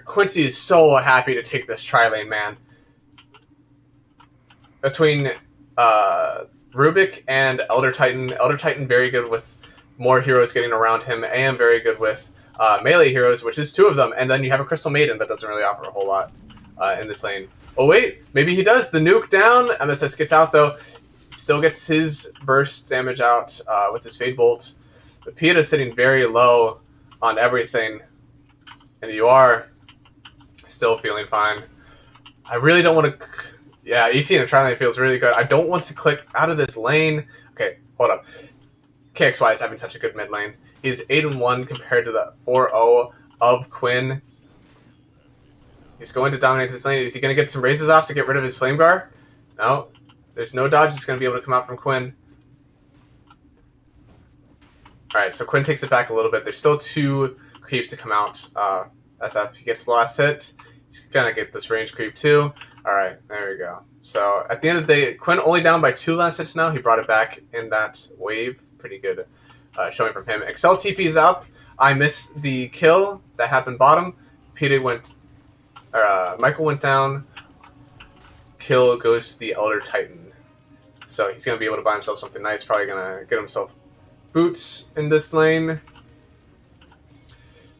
Quincy is so happy to take this tri-lane, man. Between Rubik and Elder Titan very good with more heroes getting around him, and very good with melee heroes, which is 2 of them. And then you have a Crystal Maiden that doesn't really offer a whole lot in this lane. Oh wait, maybe he does. The nuke down. MSS gets out though. Still gets his burst damage out with his Fade Bolt. The Peta sitting very low on everything. And you are still feeling fine. I really don't want to... Yeah, ET in a tri-lane feels really good. I don't want to click out of this lane. Okay, hold up. KXY is having such a good mid lane. He's 8-1 compared to the 4-0 of Quinn. He's going to dominate this lane. Is he going to get some raises off to get rid of his Flame Guard? No. There's no dodge that's going to be able to come out from Quinn. Alright, so Quinn takes it back a little bit. There's still 2 creeps to come out. SF, he gets the last hit. He's going to get this range creep too. Alright, there we go. So at the end of the day, Quinn only down by 2 last hits now. He brought it back in that wave. Pretty good showing from him. Excel TP's up. I missed the kill that happened bottom. Michael went down. Kill goes to the Elder Titan. So he's going to be able to buy himself something nice. Probably going to get himself boots in this lane.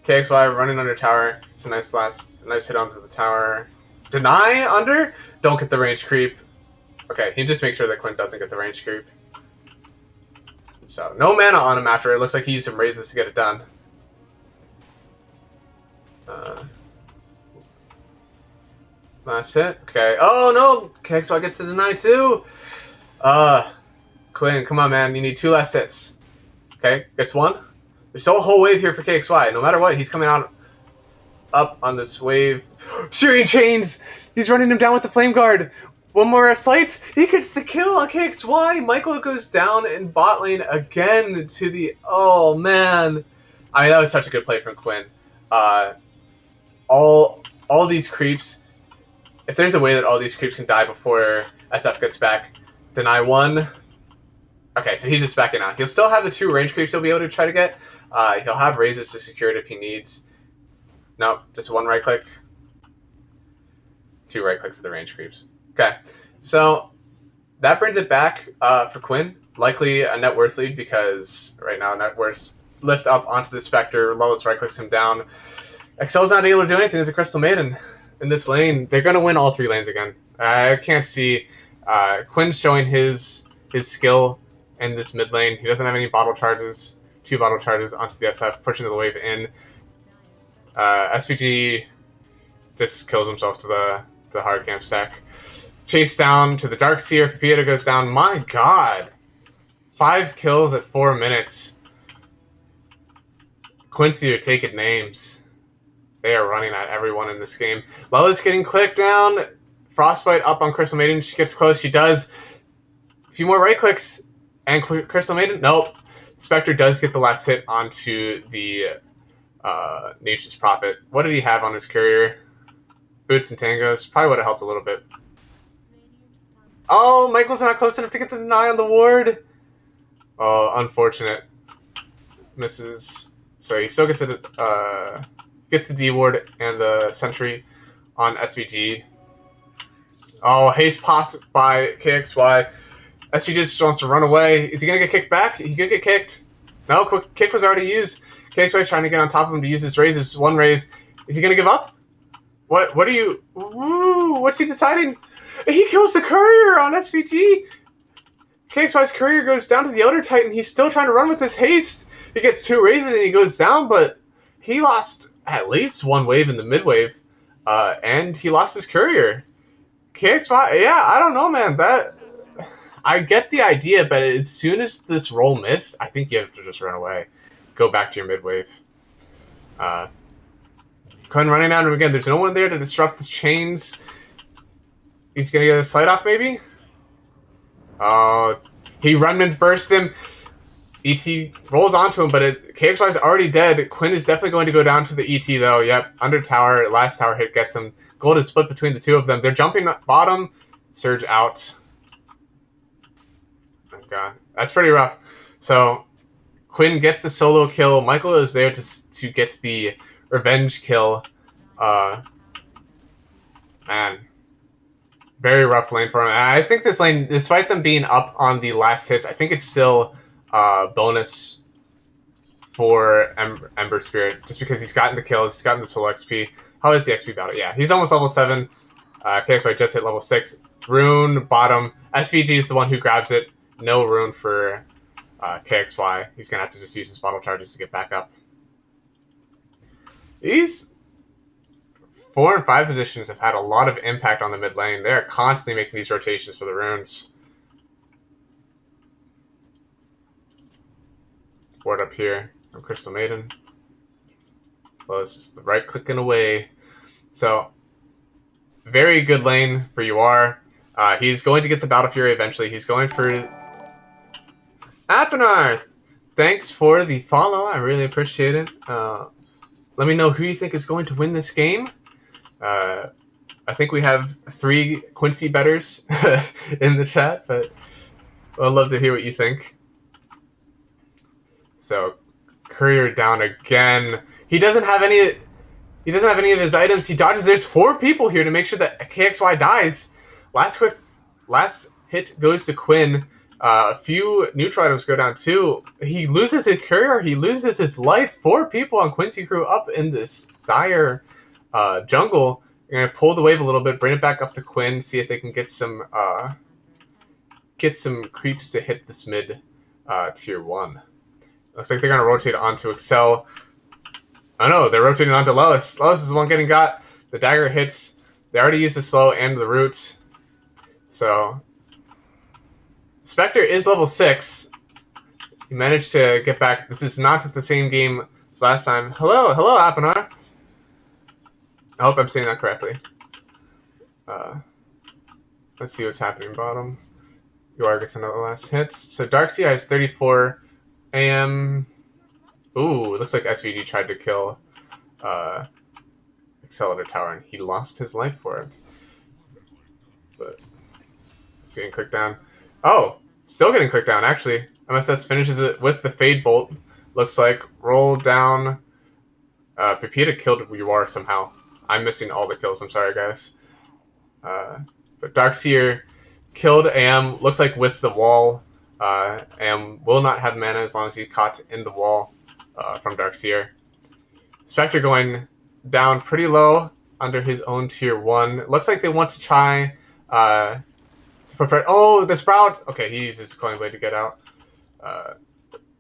KXY running under tower. It's a nice hit onto the tower. Deny under? Don't get the range creep. Okay, he just makes sure that Quinn doesn't get the range creep. So no mana on him after. It looks like he used some raises to get it done. Last hit. Okay. Oh no! KXY gets to deny too. Uh, Quinn, come on, man. You need two last hits. Okay, gets one. There's still a whole wave here for KXY. No matter what, he's coming out up on this wave. Syrian chains! He's running him down with the flame guard. One more slight. He gets the kill on KXY. Michael goes down in bot lane again to the. Oh man. I mean, that was such a good play from Quinn. Uh, all these creeps. If there's a way that all these creeps can die before SF gets back, deny one. Okay, so he's just backing out. He'll still have the two range creeps he'll be able to try to get. He'll have raises to secure it if he needs. Nope, just one right click. Two right click for the range creeps. Okay, so that brings it back for Quinn. Likely a net worth lead because right now net worth lift up onto the Spectre. Lullis right clicks him down. Excel's not able to do anything as a Crystal Maiden in this lane. They're going to win all three lanes again. I can't see Quinn showing his skill in this mid lane. He doesn't have any bottle charges. Two bottle charges onto the SF, pushing the wave in. SVG just kills himself to the hard camp stack. Chase down to the Dark Seer. Pieta goes down. My God. 5 kills at 4 minutes. Quincy are taking names. They are running at everyone in this game. Lella's getting clicked down. Frostbite up on Crystal Maiden. She gets close. She does. A few more right clicks. And Crystal Maiden? Nope. Spectre does get the last hit onto the Nature's Prophet. What did he have on his courier? Boots and Tangos. Probably would have helped a little bit. Oh, Michael's not close enough to get the deny on the ward. Oh, unfortunate. Misses. So he still gets it. Gets the D ward and the sentry on SVG. Oh, haste popped by KXY. SVG just wants to run away. Is he gonna get kicked back? He could get kicked. No, quick kick was already used. KXY is trying to get on top of him to use his raise. There's one raise. Is he gonna give up? What are you? Woo, what's he deciding? He kills the courier on SVG. KXY's courier goes down to the Elder Titan. He's still trying to run with his haste. He gets 2 raises and he goes down, but he lost at least one wave in the mid wave, and he lost his courier. KXY, yeah, I don't know, man. That I get the idea, but as soon as this roll missed, I think you have to just run away, go back to your mid wave. Quinn running at him again. There's no one there to disrupt the chains. He's gonna get a slide off, maybe. He Remnant burst him. ET rolls onto him, but KXY is already dead. Quinn is definitely going to go down to the ET, though. Yep, under tower. Last tower hit gets him. Gold is split between the two of them. They're jumping bottom. Surge out. Oh, God. That's pretty rough. So, Quinn gets the solo kill. Michael is there to get the revenge kill. Man. Very rough lane for him. I think this lane, despite them being up on the last hits, I think it's still bonus for Ember Spirit, just because he's gotten the kills, he's gotten the solo XP. How is the XP battle? Yeah, he's almost level 7. KXY just hit level 6. Rune, bottom. SVG is the one who grabs it. No rune for KXY. He's going to have to just use his bottle charges to get back up. These 4 and 5 positions have had a lot of impact on the mid lane. They're constantly making these rotations for the runes. Ward up here from Crystal Maiden. Well, it's just the right clicking away. So, very good lane for UR. He's going to get the Battle Fury eventually. He's going for Apinar. Thanks for the follow. I really appreciate it. Let me know who you think is going to win this game. I think we have 3 Quincy betters in the chat, but I'd love to hear what you think. So, Courier down again. He doesn't have any. He doesn't have any of his items. He dodges. There's 4 people here to make sure that KXY dies. Last hit goes to Quinn. A few neutral items go down too. He loses his courier. He loses his life. 4 people on Quincy crew up in this dire jungle. You're gonna pull the wave a little bit, bring it back up to Quinn, see if they can get some creeps to hit this mid tier 1. Looks like they're gonna rotate onto Excel. Oh no, they're rotating onto Lellis. Lellis is the one getting got. The dagger hits. They already used the slow and the root. So Spectre is level 6. He managed to get back. This is not the same game as last time. Hello, Apinar. I hope I'm saying that correctly. Uh, let's see what's happening bottom. Yoar gets another last hit. So Darkseid has 34 AM. Ooh, it looks like SVG tried to kill Accelerator Tower, and he lost his life for it. But it's getting clicked down. Oh, still getting clicked down, actually. MSS finishes it with the Fade Bolt. Looks like roll down. Pepita killed Yoar somehow. I'm missing all the kills. I'm sorry, guys. But Darkseer killed Am. Looks like with the wall. Am will not have mana as long as he's caught in the wall from Darkseer. Spectre going down pretty low under his own tier 1. Looks like they want to try to prepare. Oh, the Sprout! Okay, he uses Coin Blade to get out.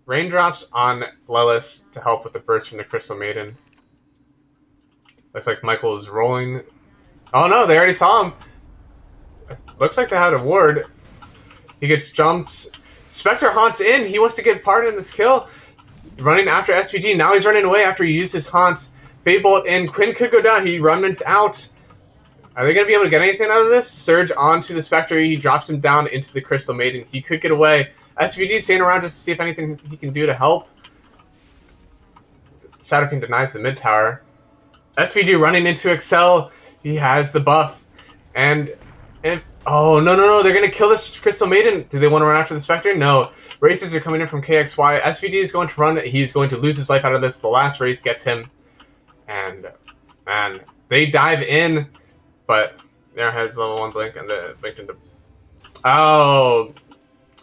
Raindrops on Lelis to help with the burst from the Crystal Maiden. Looks like Michael is rolling. Oh no, they already saw him. Looks like they had a ward. He gets jumps. Spectre haunts in. He wants to get part in this kill. Running after SVG. Now he's running away after he used his haunts. Fade Bolt in. Quinn could go down. He runs out. Are they going to be able to get anything out of this? Surge onto the Spectre. He drops him down into the Crystal Maiden. He could get away. SVG staying around just to see if anything he can do to help. Shadow King denies the mid tower. SVG running into Excel. He has the buff. And oh, no. They're going to kill this Crystal Maiden. Do they want to run after the Spectre? No. Racers are coming in from KXY. SVG is going to run. He's going to lose his life out of this. The last race gets him. And, man, they dive in. But there has level 1 blink and the blink into... Oh.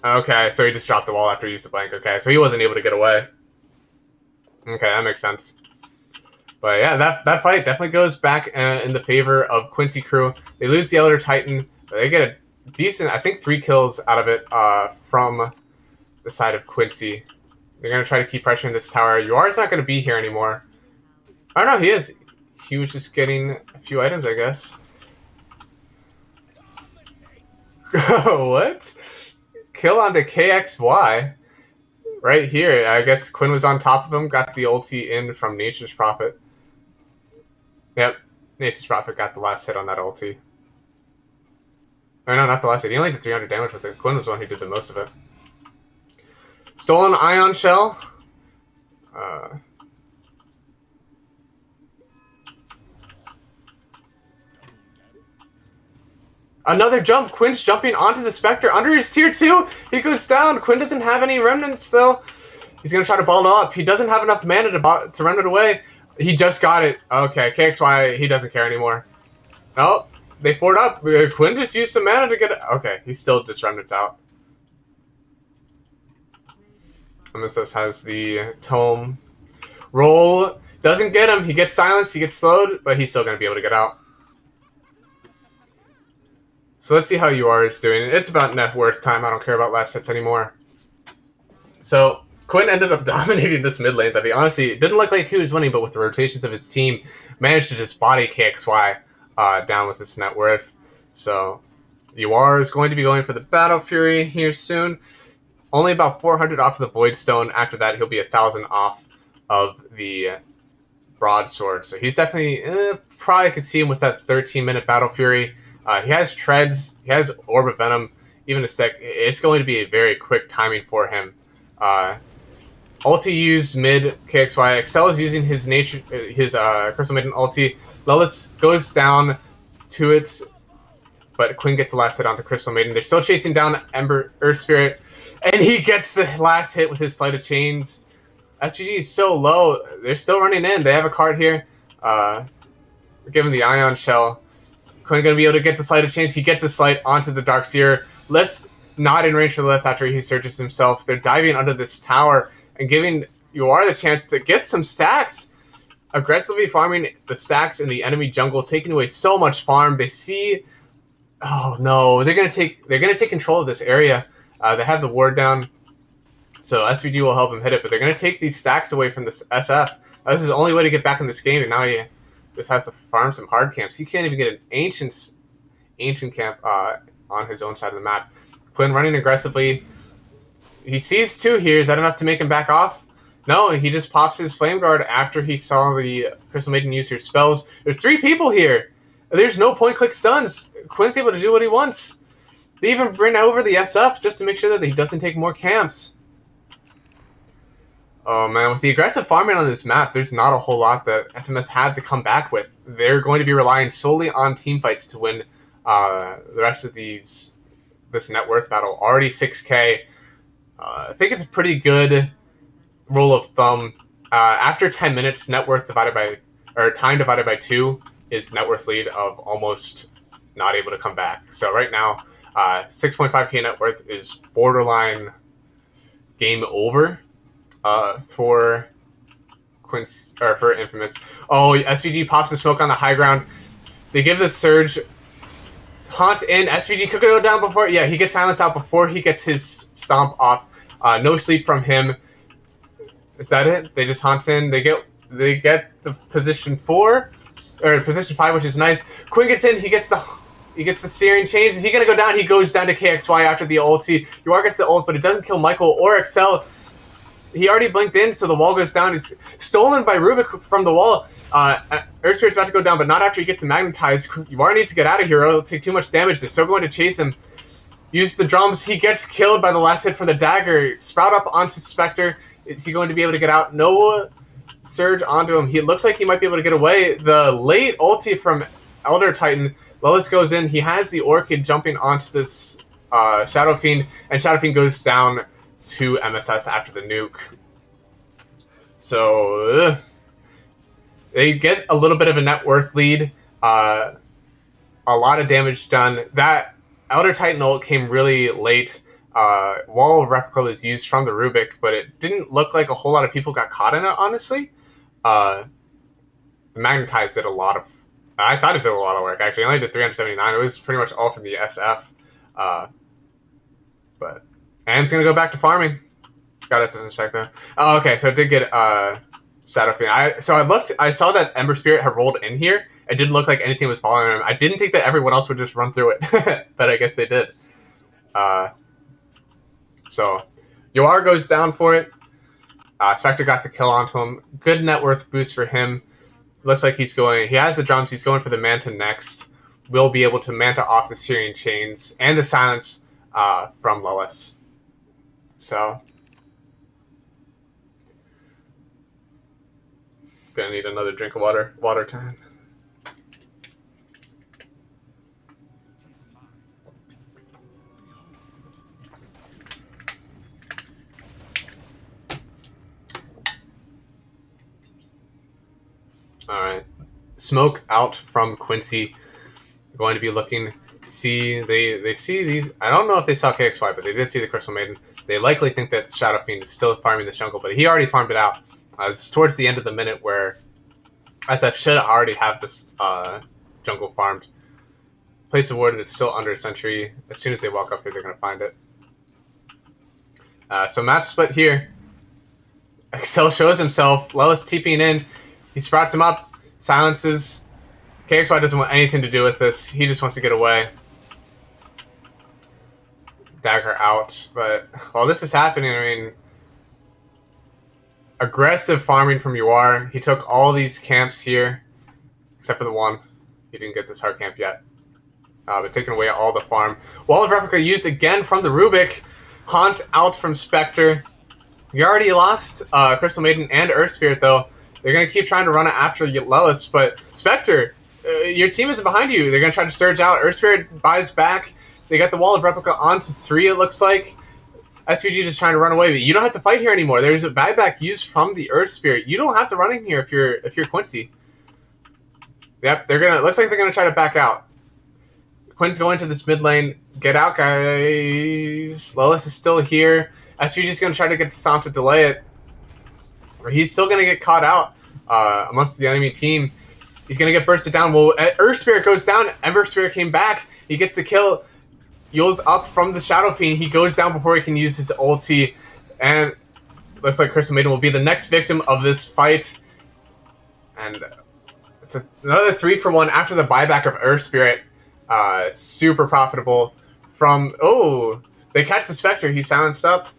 Okay, so he just dropped the wall after he used the blank. Okay, so he wasn't able to get away. Okay, that makes sense. But yeah, that fight definitely goes back in the favor of Quincy crew. They lose the Elder Titan. They get a decent, I think, 3 kills out of it from the side of Quincy. They're going to try to keep pressuring this tower. Yuar's not going to be here anymore. Oh, no, he is. He was just getting a few items, I guess. What? Kill onto KXY. Right here. I guess Quinn was on top of him. Got the ulti in from Nature's Prophet. Yep. Nature's Prophet got the last hit on that ulti. Oh, no, not the last hit. He only did 300 damage with it. Quinn was the one who did the most of it. Stolen Ion Shell. Another jump. Quinn's jumping onto the Spectre under his tier 2. He goes down. Quinn doesn't have any remnants, though. He's going to try to ball it up. He doesn't have enough mana to run it away. He just got it. Okay, KXY, he doesn't care anymore. Nope. They fought up. Quinn just used some mana to get it. Okay, he still just remnants out. MSS has the tome. Roll. Doesn't get him. He gets silenced. He gets slowed, but he's still going to be able to get out. So let's see how Yuar is doing. It's about net worth time. I don't care about last hits anymore. So Quinn ended up dominating this mid lane that he honestly didn't look like he was winning, but with the rotations of his team, managed to just body KXY down with his net worth. So Yuar is going to be going for the Battle Fury here soon. Only about 400 off of the Void Stone. After that, he'll be 1,000 off of the Broadsword. So he's definitely probably could see him with that 13-minute Battle Fury. He has Treads. He has Orb of Venom. Even a sec. It's going to be a very quick timing for him. Ulti used mid KXY. Excel is using his Crystal Maiden ulti. Lelis goes down to it, but Quinn gets the last hit onto Crystal Maiden. They're still chasing down Earth Spirit, and he gets the last hit with his Sleight of Chains. SVG is so low. They're still running in. They have a card here. Given the Ion Shell. Quinn going to be able to get the Sleight of Chains. He gets the Sleight onto the Darkseer. Lifts not in range for the lift after he searches himself. They're diving under this tower and giving Yuar the chance to get some stacks. Aggressively farming the stacks in the enemy jungle, taking away so much farm. They see... Oh no, they're gonna take control of this area. They have the ward down, so SVG will help him hit it, but they're gonna take these stacks away from this SF. This is the only way to get back in this game, and now This has to farm some hard camps. He can't even get an ancient camp on his own side of the map. Quinn running aggressively. He sees two here. Is that enough to make him back off? No, he just pops his Flame Guard after he saw the Crystal Maiden use her spells. There's three people here. There's no point-click stuns. Quinn's able to do what he wants. They even bring over the SF just to make sure that he doesn't take more camps. Oh man, with the aggressive farming on this map, there's not a whole lot that FMS had to come back with. They're going to be relying solely on team fights to win the rest of this net worth battle. Already 6K. I think it's a pretty good rule of thumb. After 10 minutes, net worth divided by, or time divided by 2 is net worth lead of almost not able to come back. So right now, 6.5K net worth is borderline game over for Quincy, or for Infamous. Oh, SVG pops the smoke on the high ground. They give the surge. Haunt in. SVG could go down before. Yeah, he gets silenced out before he gets his stomp off. No sleep from him. Is that it? They just haunt in. They get the position 4 or position 5, which is nice. Quinn gets in. He gets the steering change. Is he gonna go down? He goes down to KXY after the ulti. UR gets the ult, but it doesn't kill Michael or Excel. He already blinked in, so the wall goes down. It's stolen by Rubik from the wall. Earth Spirit's about to go down, but not after he gets the magnetized. UR needs to get out of here, or it'll take too much damage. They're still going to chase him. Use the drums. He gets killed by the last hit from the dagger. Sprout up onto Spectre. Is he going to be able to get out? No surge onto him. He looks like he might be able to get away. The late ulti from Elder Titan. Lelis goes in. He has the Orchid jumping onto this Shadow Fiend, and Shadow Fiend goes down to MSS after the nuke. So they get a little bit of a net worth lead. A lot of damage done. That Elder Titan ult came really late. Wall of Replica was used from the Rubik, but it didn't look like a whole lot of people got caught in it, honestly. The Magnetize did a lot of... I thought it did a lot of work, actually. It only did 379. It was pretty much all from the SF. But Am's going to go back to farming. Got it, inspect though. Oh, okay, so it did get Shadow Fiend. I saw that Ember Spirit had rolled in here. It didn't look like anything was following him. I didn't think that everyone else would just run through it, but I guess they did. So Yoar goes down for it. Spectre got the kill onto him. Good net worth boost for him. Looks like he's going... He has the drums. He's going for the Manta next. Will be able to Manta off the Syrian Chains and the Silence from Lelis. So... Gonna need another drink of water. Water time. Alright. Smoke out from Quincy. They're going to be looking. See, they see these. I don't know if they saw KXY, but they did see the Crystal Maiden. They likely think that Shadow Fiend is still farming this jungle, but he already farmed it out. It's towards the end of the minute where SF should already have this jungle farmed. Place of ward, it's still under a sentry. As soon as they walk up here, they're going to find it. So map split here. Excel shows himself. Lelis TPing in. He sprouts him up. Silences. KXY doesn't want anything to do with this. He just wants to get away. Dagger out. But while this is happening, I mean... Aggressive farming from UR. He took all these camps here, except for the one. He didn't get this hard camp yet. But taking away all the farm. Wall of Replica used again from the Rubik. Haunt out from Spectre. You already lost Crystal Maiden and Earth Spirit, though. They're going to keep trying to run it after Lelis, but Spectre, your team is behind you. They're going to try to surge out. Earth Spirit buys back. They got the Wall of Replica onto 3, it looks like. SVG just trying to run away, but you don't have to fight here anymore. There's a buyback used from the Earth Spirit. You don't have to run in here if you're Quincy. Yep, looks like they're gonna try to back out. Quinn's going to this mid lane. Get out, guys. Lelis is still here. SVG's gonna try to get the stomp to delay it. Or he's still gonna get caught out amongst the enemy team. He's gonna get bursted down. Well, Earth Spirit goes down. Ember Spirit came back. He gets the kill. Yule's up from the Shadow Fiend. He goes down before he can use his ulti. And looks like Crystal Maiden will be the next victim of this fight. And It's another 3-for-1 after the buyback of Earth Spirit. Super profitable from... Oh, they catch the Spectre. He's silenced up.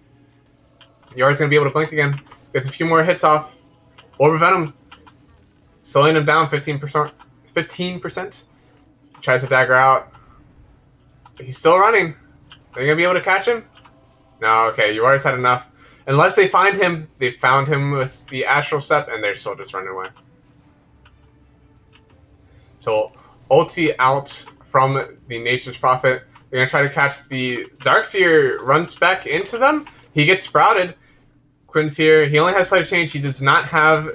Yar's going to be able to blink again. Gets a few more hits off. Orb of Venom. Slowing him down 15%. 15%. Tries to dagger out. He's still running. Are they going to be able to catch him? No, okay. Yuari's had enough. Unless they find him, they found him with the Astral Step, and they're still just running away. So, ulti out from the Nature's Prophet. They're going to try to catch the Darkseer, runs back into them. He gets sprouted. Quinn's here. He only has Sleight of Change. He does not have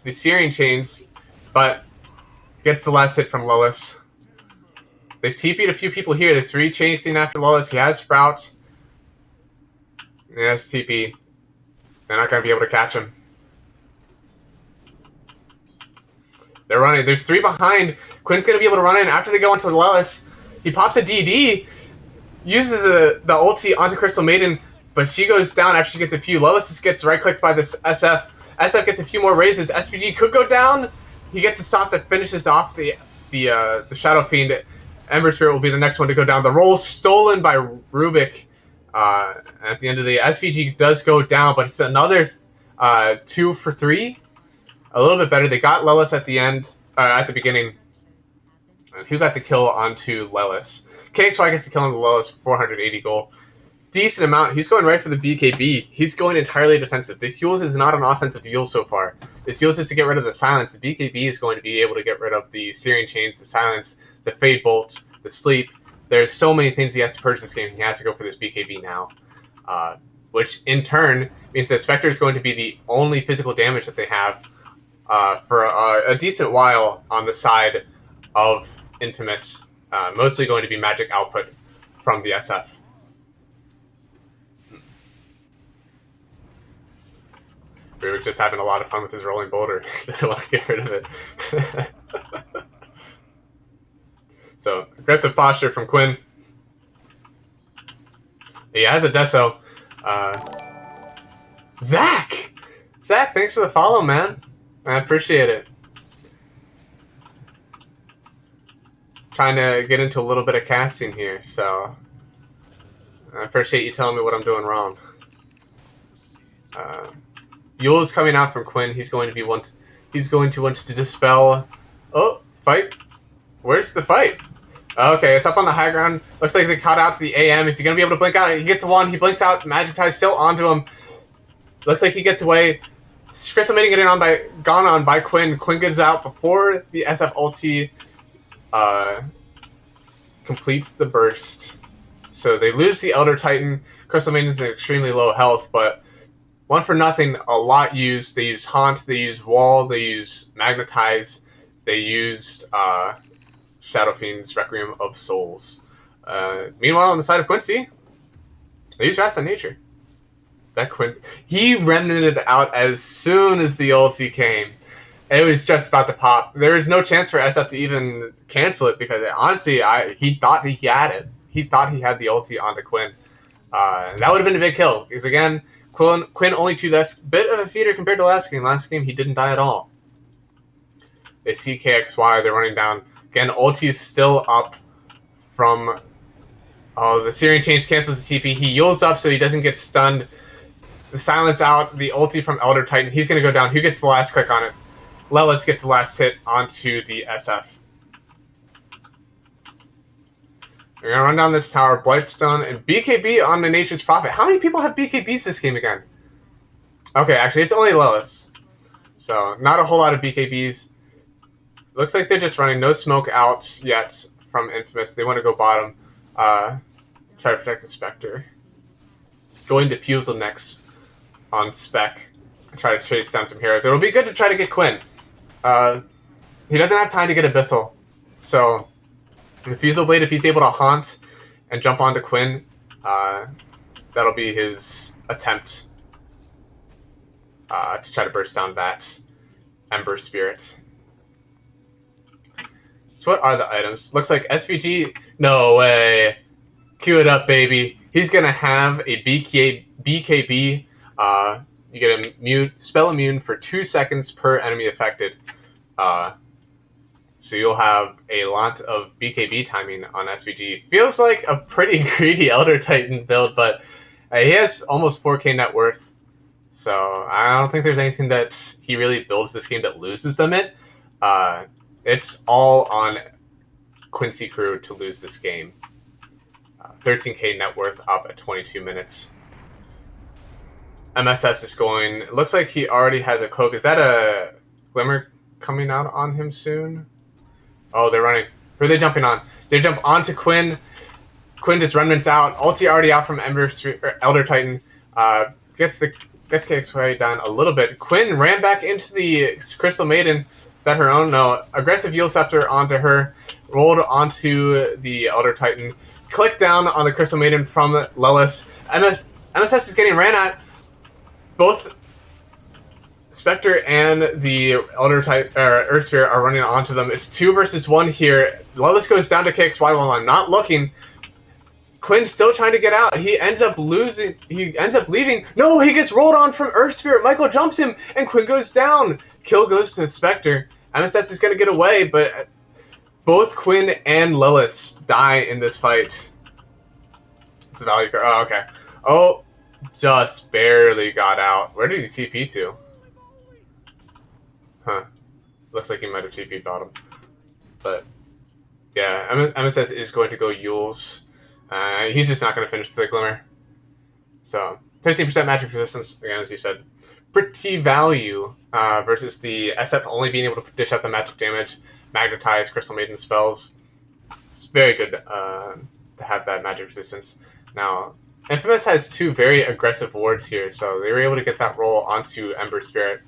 the Searing Chains, but gets the last hit from Lilith. They've TP'd a few people here. There's 3 chasing after Lilith. He has Sprout. He has TP. They're not going to be able to catch him. They're running. There's 3 behind. Quinn's going to be able to run in after they go into Lilith. He pops a DD, uses the ulti onto Crystal Maiden, but she goes down after she gets a few. Lilith gets right-clicked by this SF. SF gets a few more raises. SVG could go down. He gets a stop that finishes off the Shadow Fiend. Ember Spirit will be the next one to go down. The roll stolen by Rubik. At the end of the SVG does go down, but it's another 2 for 3. A little bit better. They got Lelis at the end, at the beginning. And who got the kill onto Lelis? KXY gets the kill on the Lelis for 480 gold. Decent amount. He's going right for the BKB. He's going entirely defensive. This Yules is not an offensive Yules so far. This Yules is to get rid of the silence. The BKB is going to be able to get rid of the Searing Chains, the silence, the Fade Bolt, the sleep. There's so many things he has to purchase this game. He has to go for this BKB now. Which in turn means that Spectre is going to be the only physical damage that they have for a decent while on the side of Infamous. Mostly going to be magic output from the SF. Rubik's just having a lot of fun with his rolling boulder. Doesn't want to get rid of it. So, aggressive posture from Quinn. He has a Deso. Zach! Zach, thanks for the follow, man. I appreciate it. Trying to get into a little bit of casting here, so I appreciate you telling me what I'm doing wrong. Yule is coming out from Quinn. He's going to want to dispel. Oh, fight! Where's the fight? Okay, it's up on the high ground. Looks like they caught out to the AM. Is he going to be able to blink out? He gets the one. He blinks out. Magic Tie still onto him. Looks like he gets away. Crystal Maiden gone on by Quinn. Quinn gets out before the SF ulti completes the burst. So they lose the Elder Titan. Crystal Maiden is in extremely low health, but 1 for nothing. A lot used. They use Haunt. They use Wall. They use Magnetize. They used Shadow Fiend's Requiem of Souls. Meanwhile, on the side of Quincy, they use Wrath of Nature. He remnanted out as soon as the ulti came. It was just about to pop. There was no chance for SF to even cancel it because honestly, he thought he had it. He thought he had the ulti onto Quinn. That would have been a big kill because again, Quinn only took this bit of a feeder compared to last game. Last game he didn't die at all. They see KXY. They're running down. Again, ulti is still up from... the Searing Chains cancels the TP. He Yules up so he doesn't get stunned. The silence out. The ulti from Elder Titan. He's going to go down. Who gets the last click on it? Lelis gets the last hit onto the SF. We're going to run down this tower. Blightstone and BKB on the Nature's Prophet. How many people have BKBs this game again? Okay, actually, it's only Lelis. So, not a whole lot of BKBs. Looks like they're just running. No smoke out yet from Infamous. They want to go bottom. Try to protect the Spectre. Going Diffusal next on Spec. Try to chase down some heroes. It'll be good to try to get Quinn. He doesn't have time to get Abyssal. So, Diffusal Blade, if he's able to haunt and jump onto Quinn, that'll be his attempt to try to burst down that Ember Spirit. So what are the items? Looks like SVG. No way. Cue it up, baby. He's going to have a BKB. You get a spell immune for 2 seconds per enemy affected. So you'll have a lot of BKB timing on SVG. Feels like a pretty greedy Elder Titan build, but he has almost 4K net worth. So I don't think there's anything that he really builds this game that loses them it. Uh, it's all on Quincy crew to lose this game. 13K net worth up at 22 minutes. MSS is going. It looks like he already has a cloak. Is that a Glimmer coming out on him soon? Oh, they're running. Who are they jumping on? They jump onto Quinn. Quinn just remnants out. Ulti already out from Elder Titan. Gets KXY down a little bit. Quinn ran back into the Crystal Maiden. Is that her own? No. Aggressive Yule Scepter onto her. Rolled onto the Elder Titan. Click down on the Crystal Maiden from Lelis. MSS is getting ran at. Both Spectre and the Elder type Earth Spirit are running onto them. It's 2 versus 1 here. Lelis goes down to KXY while I'm not looking. Quinn's still trying to get out. He ends up losing. He ends up leaving. No, he gets rolled on from Earth Spirit. Michael jumps him, and Quinn goes down. Kill goes to Spectre. MSS is going to get away, but both Quinn and Lelis die in this fight. It's a value card. Oh, okay. Oh, just barely got out. Where did he TP to? Huh. Looks like he might have TP'd bottom. But, yeah, MSS is going to go Yules. He's just not going to finish the Glimmer. So, 15% magic resistance, again, as you said. Pretty value versus the SF only being able to dish out the magic damage, magnetize Crystal Maiden spells. It's very good to have that magic resistance. Now, Infamous has 2 very aggressive wards here, so they were able to get that roll onto Ember Spirit.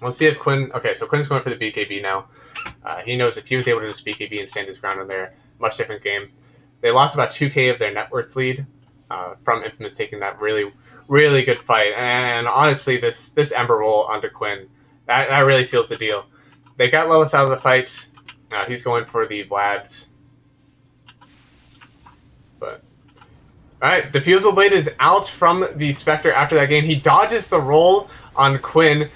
We'll see if Quinn... Okay, so Quinn's going for the BKB now. He knows if he was able to just BKB and stand his ground in there, much different game. They lost about 2K of their net worth lead from Infamous taking that really, really good fight. And honestly, this Ember roll onto Quinn, that really seals the deal. They got Lelis out of the fight. He's going for the Vlads. But... Alright, the Fusel Blade is out from the Spectre after that game. He dodges the roll on Quinn.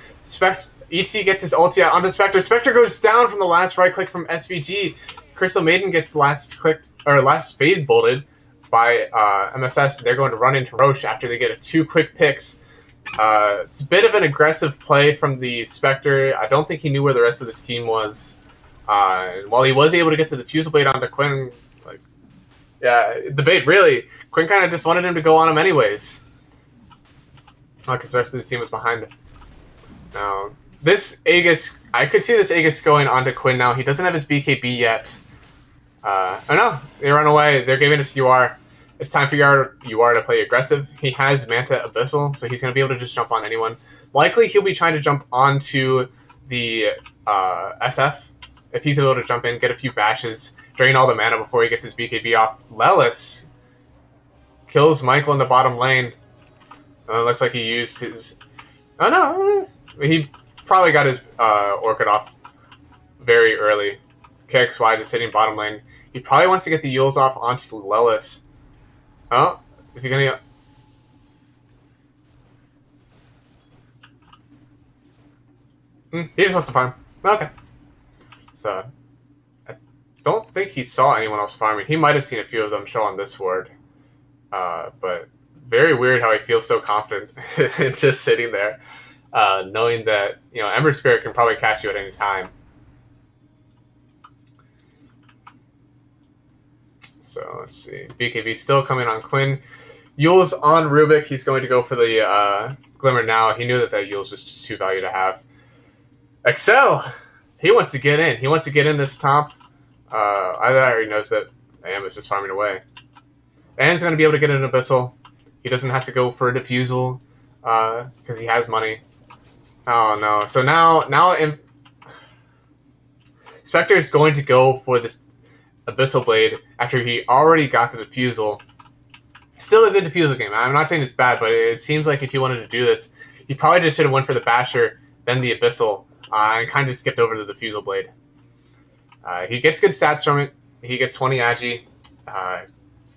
ET gets his ulti out onto Spectre. Spectre goes down from the last right click from SVG. Crystal Maiden gets last fade bolted by MSS. They're going to run into Roche after they get 2 quick picks. It's a bit of an aggressive play from the Spectre. I don't think he knew where the rest of this team was. While he was able to get to the Fusel Blade onto Quinn, debate really. Quinn kind of just wanted him to go on him anyways. Because the rest of the team was behind him. Now, this Aegis, I could see this Aegis going onto Quinn now. He doesn't have his BKB yet. Oh no, they run away. They're giving us UR. It's time for UR to play aggressive. He has Manta Abyssal, so he's going to be able to just jump on anyone. Likely he'll be trying to jump onto the SF. If he's able to jump in, get a few bashes, drain all the mana before he gets his BKB off. Lelis kills Michael in the bottom lane. Looks like he used his... Oh no! He probably got his Orchid off very early. KXY just sitting bottom lane. He probably wants to get the Yules off onto Lelis. Oh, is he gonna... He just wants to farm. Okay. So, I don't think he saw anyone else farming. He might have seen a few of them show on this ward. But very weird how he feels so confident just sitting there. Knowing that, Ember Spirit can probably catch you at any time. So, let's see. BKB still coming on Quinn. Yule's on Rubik. He's going to go for the Glimmer now. He knew that Yule's was just too value to have. Excel! He wants to get in. He wants to get in this top. I already knows that Am is just farming away. Am's going to be able to get an Abyssal. He doesn't have to go for a Diffusal because he has money. Oh no! So now Spectre is going to go for this Abyssal Blade after he already got the Diffusal. Still a good Diffusal game. I'm not saying it's bad, but it seems like if he wanted to do this, he probably just should have went for the Basher, then the Abyssal, and kind of skipped over the Diffusal Blade. He gets good stats from it. He gets 20 Agi.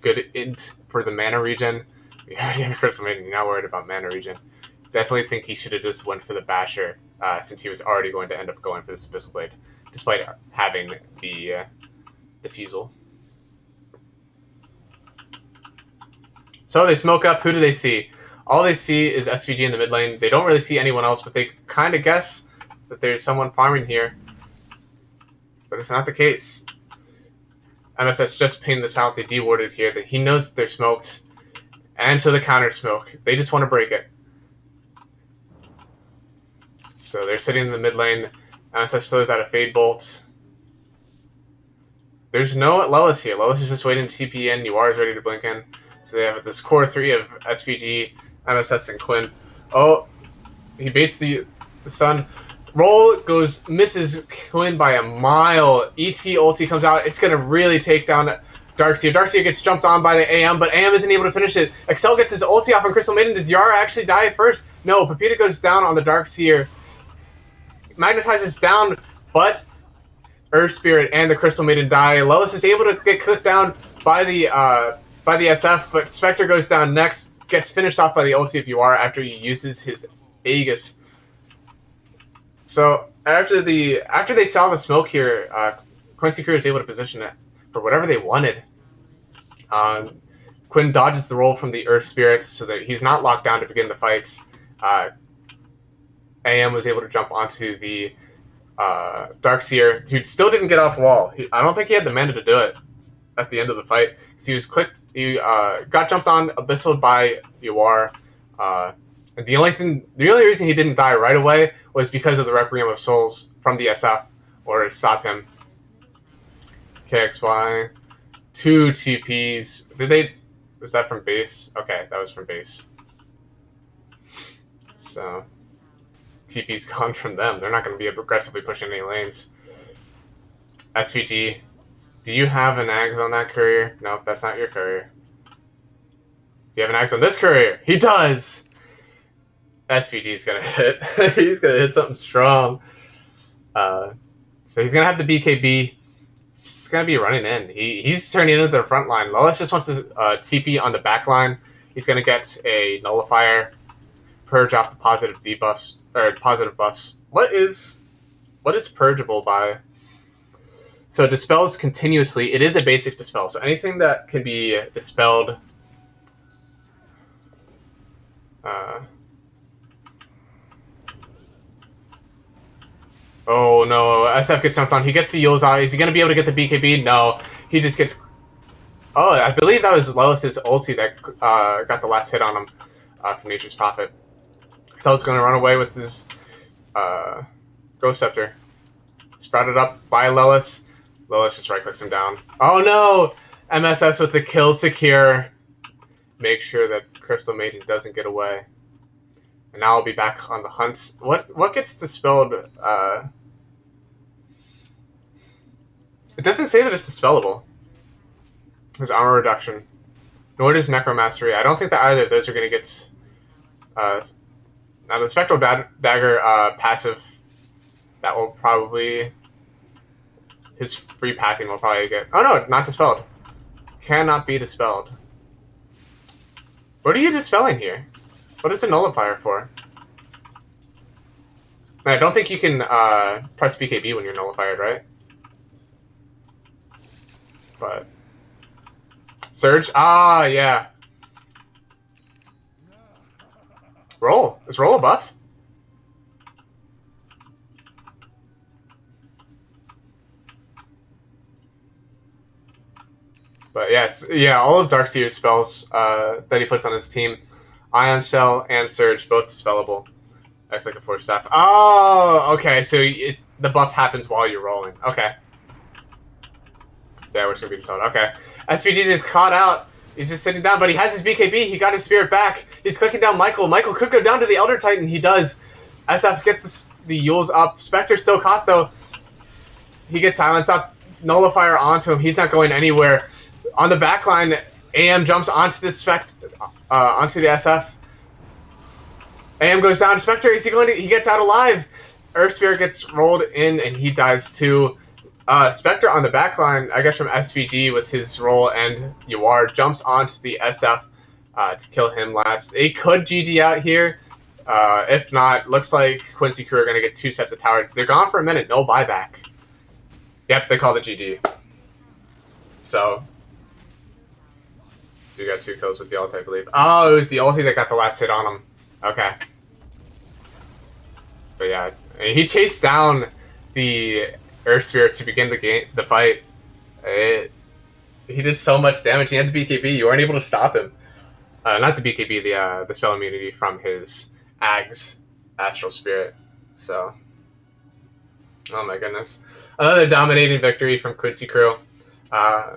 Good int for the mana regen. We already have Crystal Maiden. You're not worried about mana regen. Definitely think he should have just went for the Basher since he was already going to end up going for this Abyssal Blade. despite having the defusal. So they smoke up. Who do they see? All they see is SVG in the mid lane. They don't really see anyone else, but they kind of guess that there's someone farming here. But it's not the case. MSS just pinged this out. They dewarded here. He knows that they're smoked. And so the counter smoke. They just want to break it. So they're sitting in the mid lane. MSS throws out a Fade Bolt. There's no Lelis here. Lelis is just waiting to TP in. UR is ready to blink in. So they have this core 3 of SVG, MSS, and Quinn. Oh, he baits the stun. Roll goes, misses Quinn by a mile. ET ulti comes out. It's going to really take down Darkseer. Darkseer gets jumped on by the AM, but AM isn't able to finish it. Excel gets his ulti off on Crystal Maiden. Does Yara actually die first? No, Pepita goes down on the Darkseer. Magnetizes down, but Earth Spirit and the Crystal Maiden die. Lelis is able to get clipped down by the SF, but Spectre goes down next, gets finished off by the ulti of UR after he uses his Aegis. So after they saw the smoke here, Quincy Crew is able to position it for whatever they wanted. Quinn dodges the roll from the Earth Spirit so that he's not locked down to begin the fights. AM was able to jump onto the Darkseer, who still didn't get off wall. I don't think he had the mana to do it at the end of the fight because he was clicked. He got jumped on, abyssal by UR. And the only reason he didn't die right away was because of the Requiem of Souls from the SF, or stop him. KXY, 2 TPs. Was that from base? Okay, that was from base. So TP's gone from them. They're not going to be aggressively pushing any lanes. SVG, do you have an Ags on that courier? No, that's not your courier. Do you have an Ags on this courier? He does! SVG's going to hit. He's going to hit something strong. So he's going to have the BKB. He's going to be running in. He's turning into the front line. Lelis just wants to TP on the back line. He's going to get a Nullifier. Purge off the positive debuffs, or positive buffs. What is purgeable by? So it dispels continuously. It is a basic dispel. So anything that can be dispelled. Oh no, SF gets jumped on. He gets the Yule's eye. Is he going to be able to get the BKB? No. He just gets. Oh, I believe that was Lelis' ulti that got the last hit on him from Nature's Prophet. Excel's going to run away with his Ghost Scepter. Sprouted up by Lelis. Lelis just right-clicks him down. Oh no! MSS with the kill secure. Make sure that Crystal Maiden doesn't get away. And now I'll be back on the hunt. What gets dispelled? It doesn't say that it's dispellable. There's armor reduction. Nor does Necromastery. I don't think that either of those are going to get... now the Spectral Dagger passive, that will probably... His free pathing will probably get... Oh no, not dispelled. Cannot be dispelled. What are you dispelling here? What is the nullifier for? I don't think you can press BKB when you're nullified, right? But... Surge? Ah, yeah. Roll. Is roll a buff? But yes, yeah, all of Darkseer's spells that he puts on his team, Ion Shell and Surge, both dispellable. Acts like a Force Staff. Oh, okay, so it's the buff happens while you're rolling. Okay. Yeah, we're just gonna be dispelled. Okay. SVG just caught out. He's just sitting down, but he has his BKB. He got his spirit back. He's clicking down Michael. Michael could go down to the Elder Titan. He does. SF gets the Yules up. Spectre's still caught, though. He gets silenced up. Nullifier onto him. He's not going anywhere. On the back line, AM jumps onto the onto the SF. AM goes down. Spectre, is he going to... He gets out alive. Earth Spirit gets rolled in, and he dies too. Spectre on the back line, I guess from SVG with his roll, and UR jumps onto the SF to kill him last. They could GG out here. If not, looks like Quincy Crew are going to get 2 sets of towers. They're gone for a minute. No buyback. Yep, they called it GG. So, so you got two kills with the ulti, I believe. Oh, it was the ulti that got the last hit on him. Okay. But yeah, he chased down the Earth Sphere to begin the fight. It, he did so much damage. He had the BKB. You weren't able to stop him. Not the BKB, the spell immunity from his Ag's Astral Spirit. So, oh my goodness, another dominating victory from Quincy Crew. I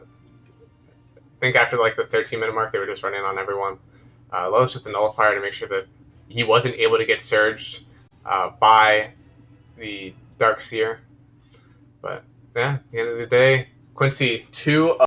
think after like the 13-minute mark, they were just running on everyone. Lowe's with the nullifier to make sure that he wasn't able to get surged by the Dark Seer. But yeah, at the end of the day, Quincy 2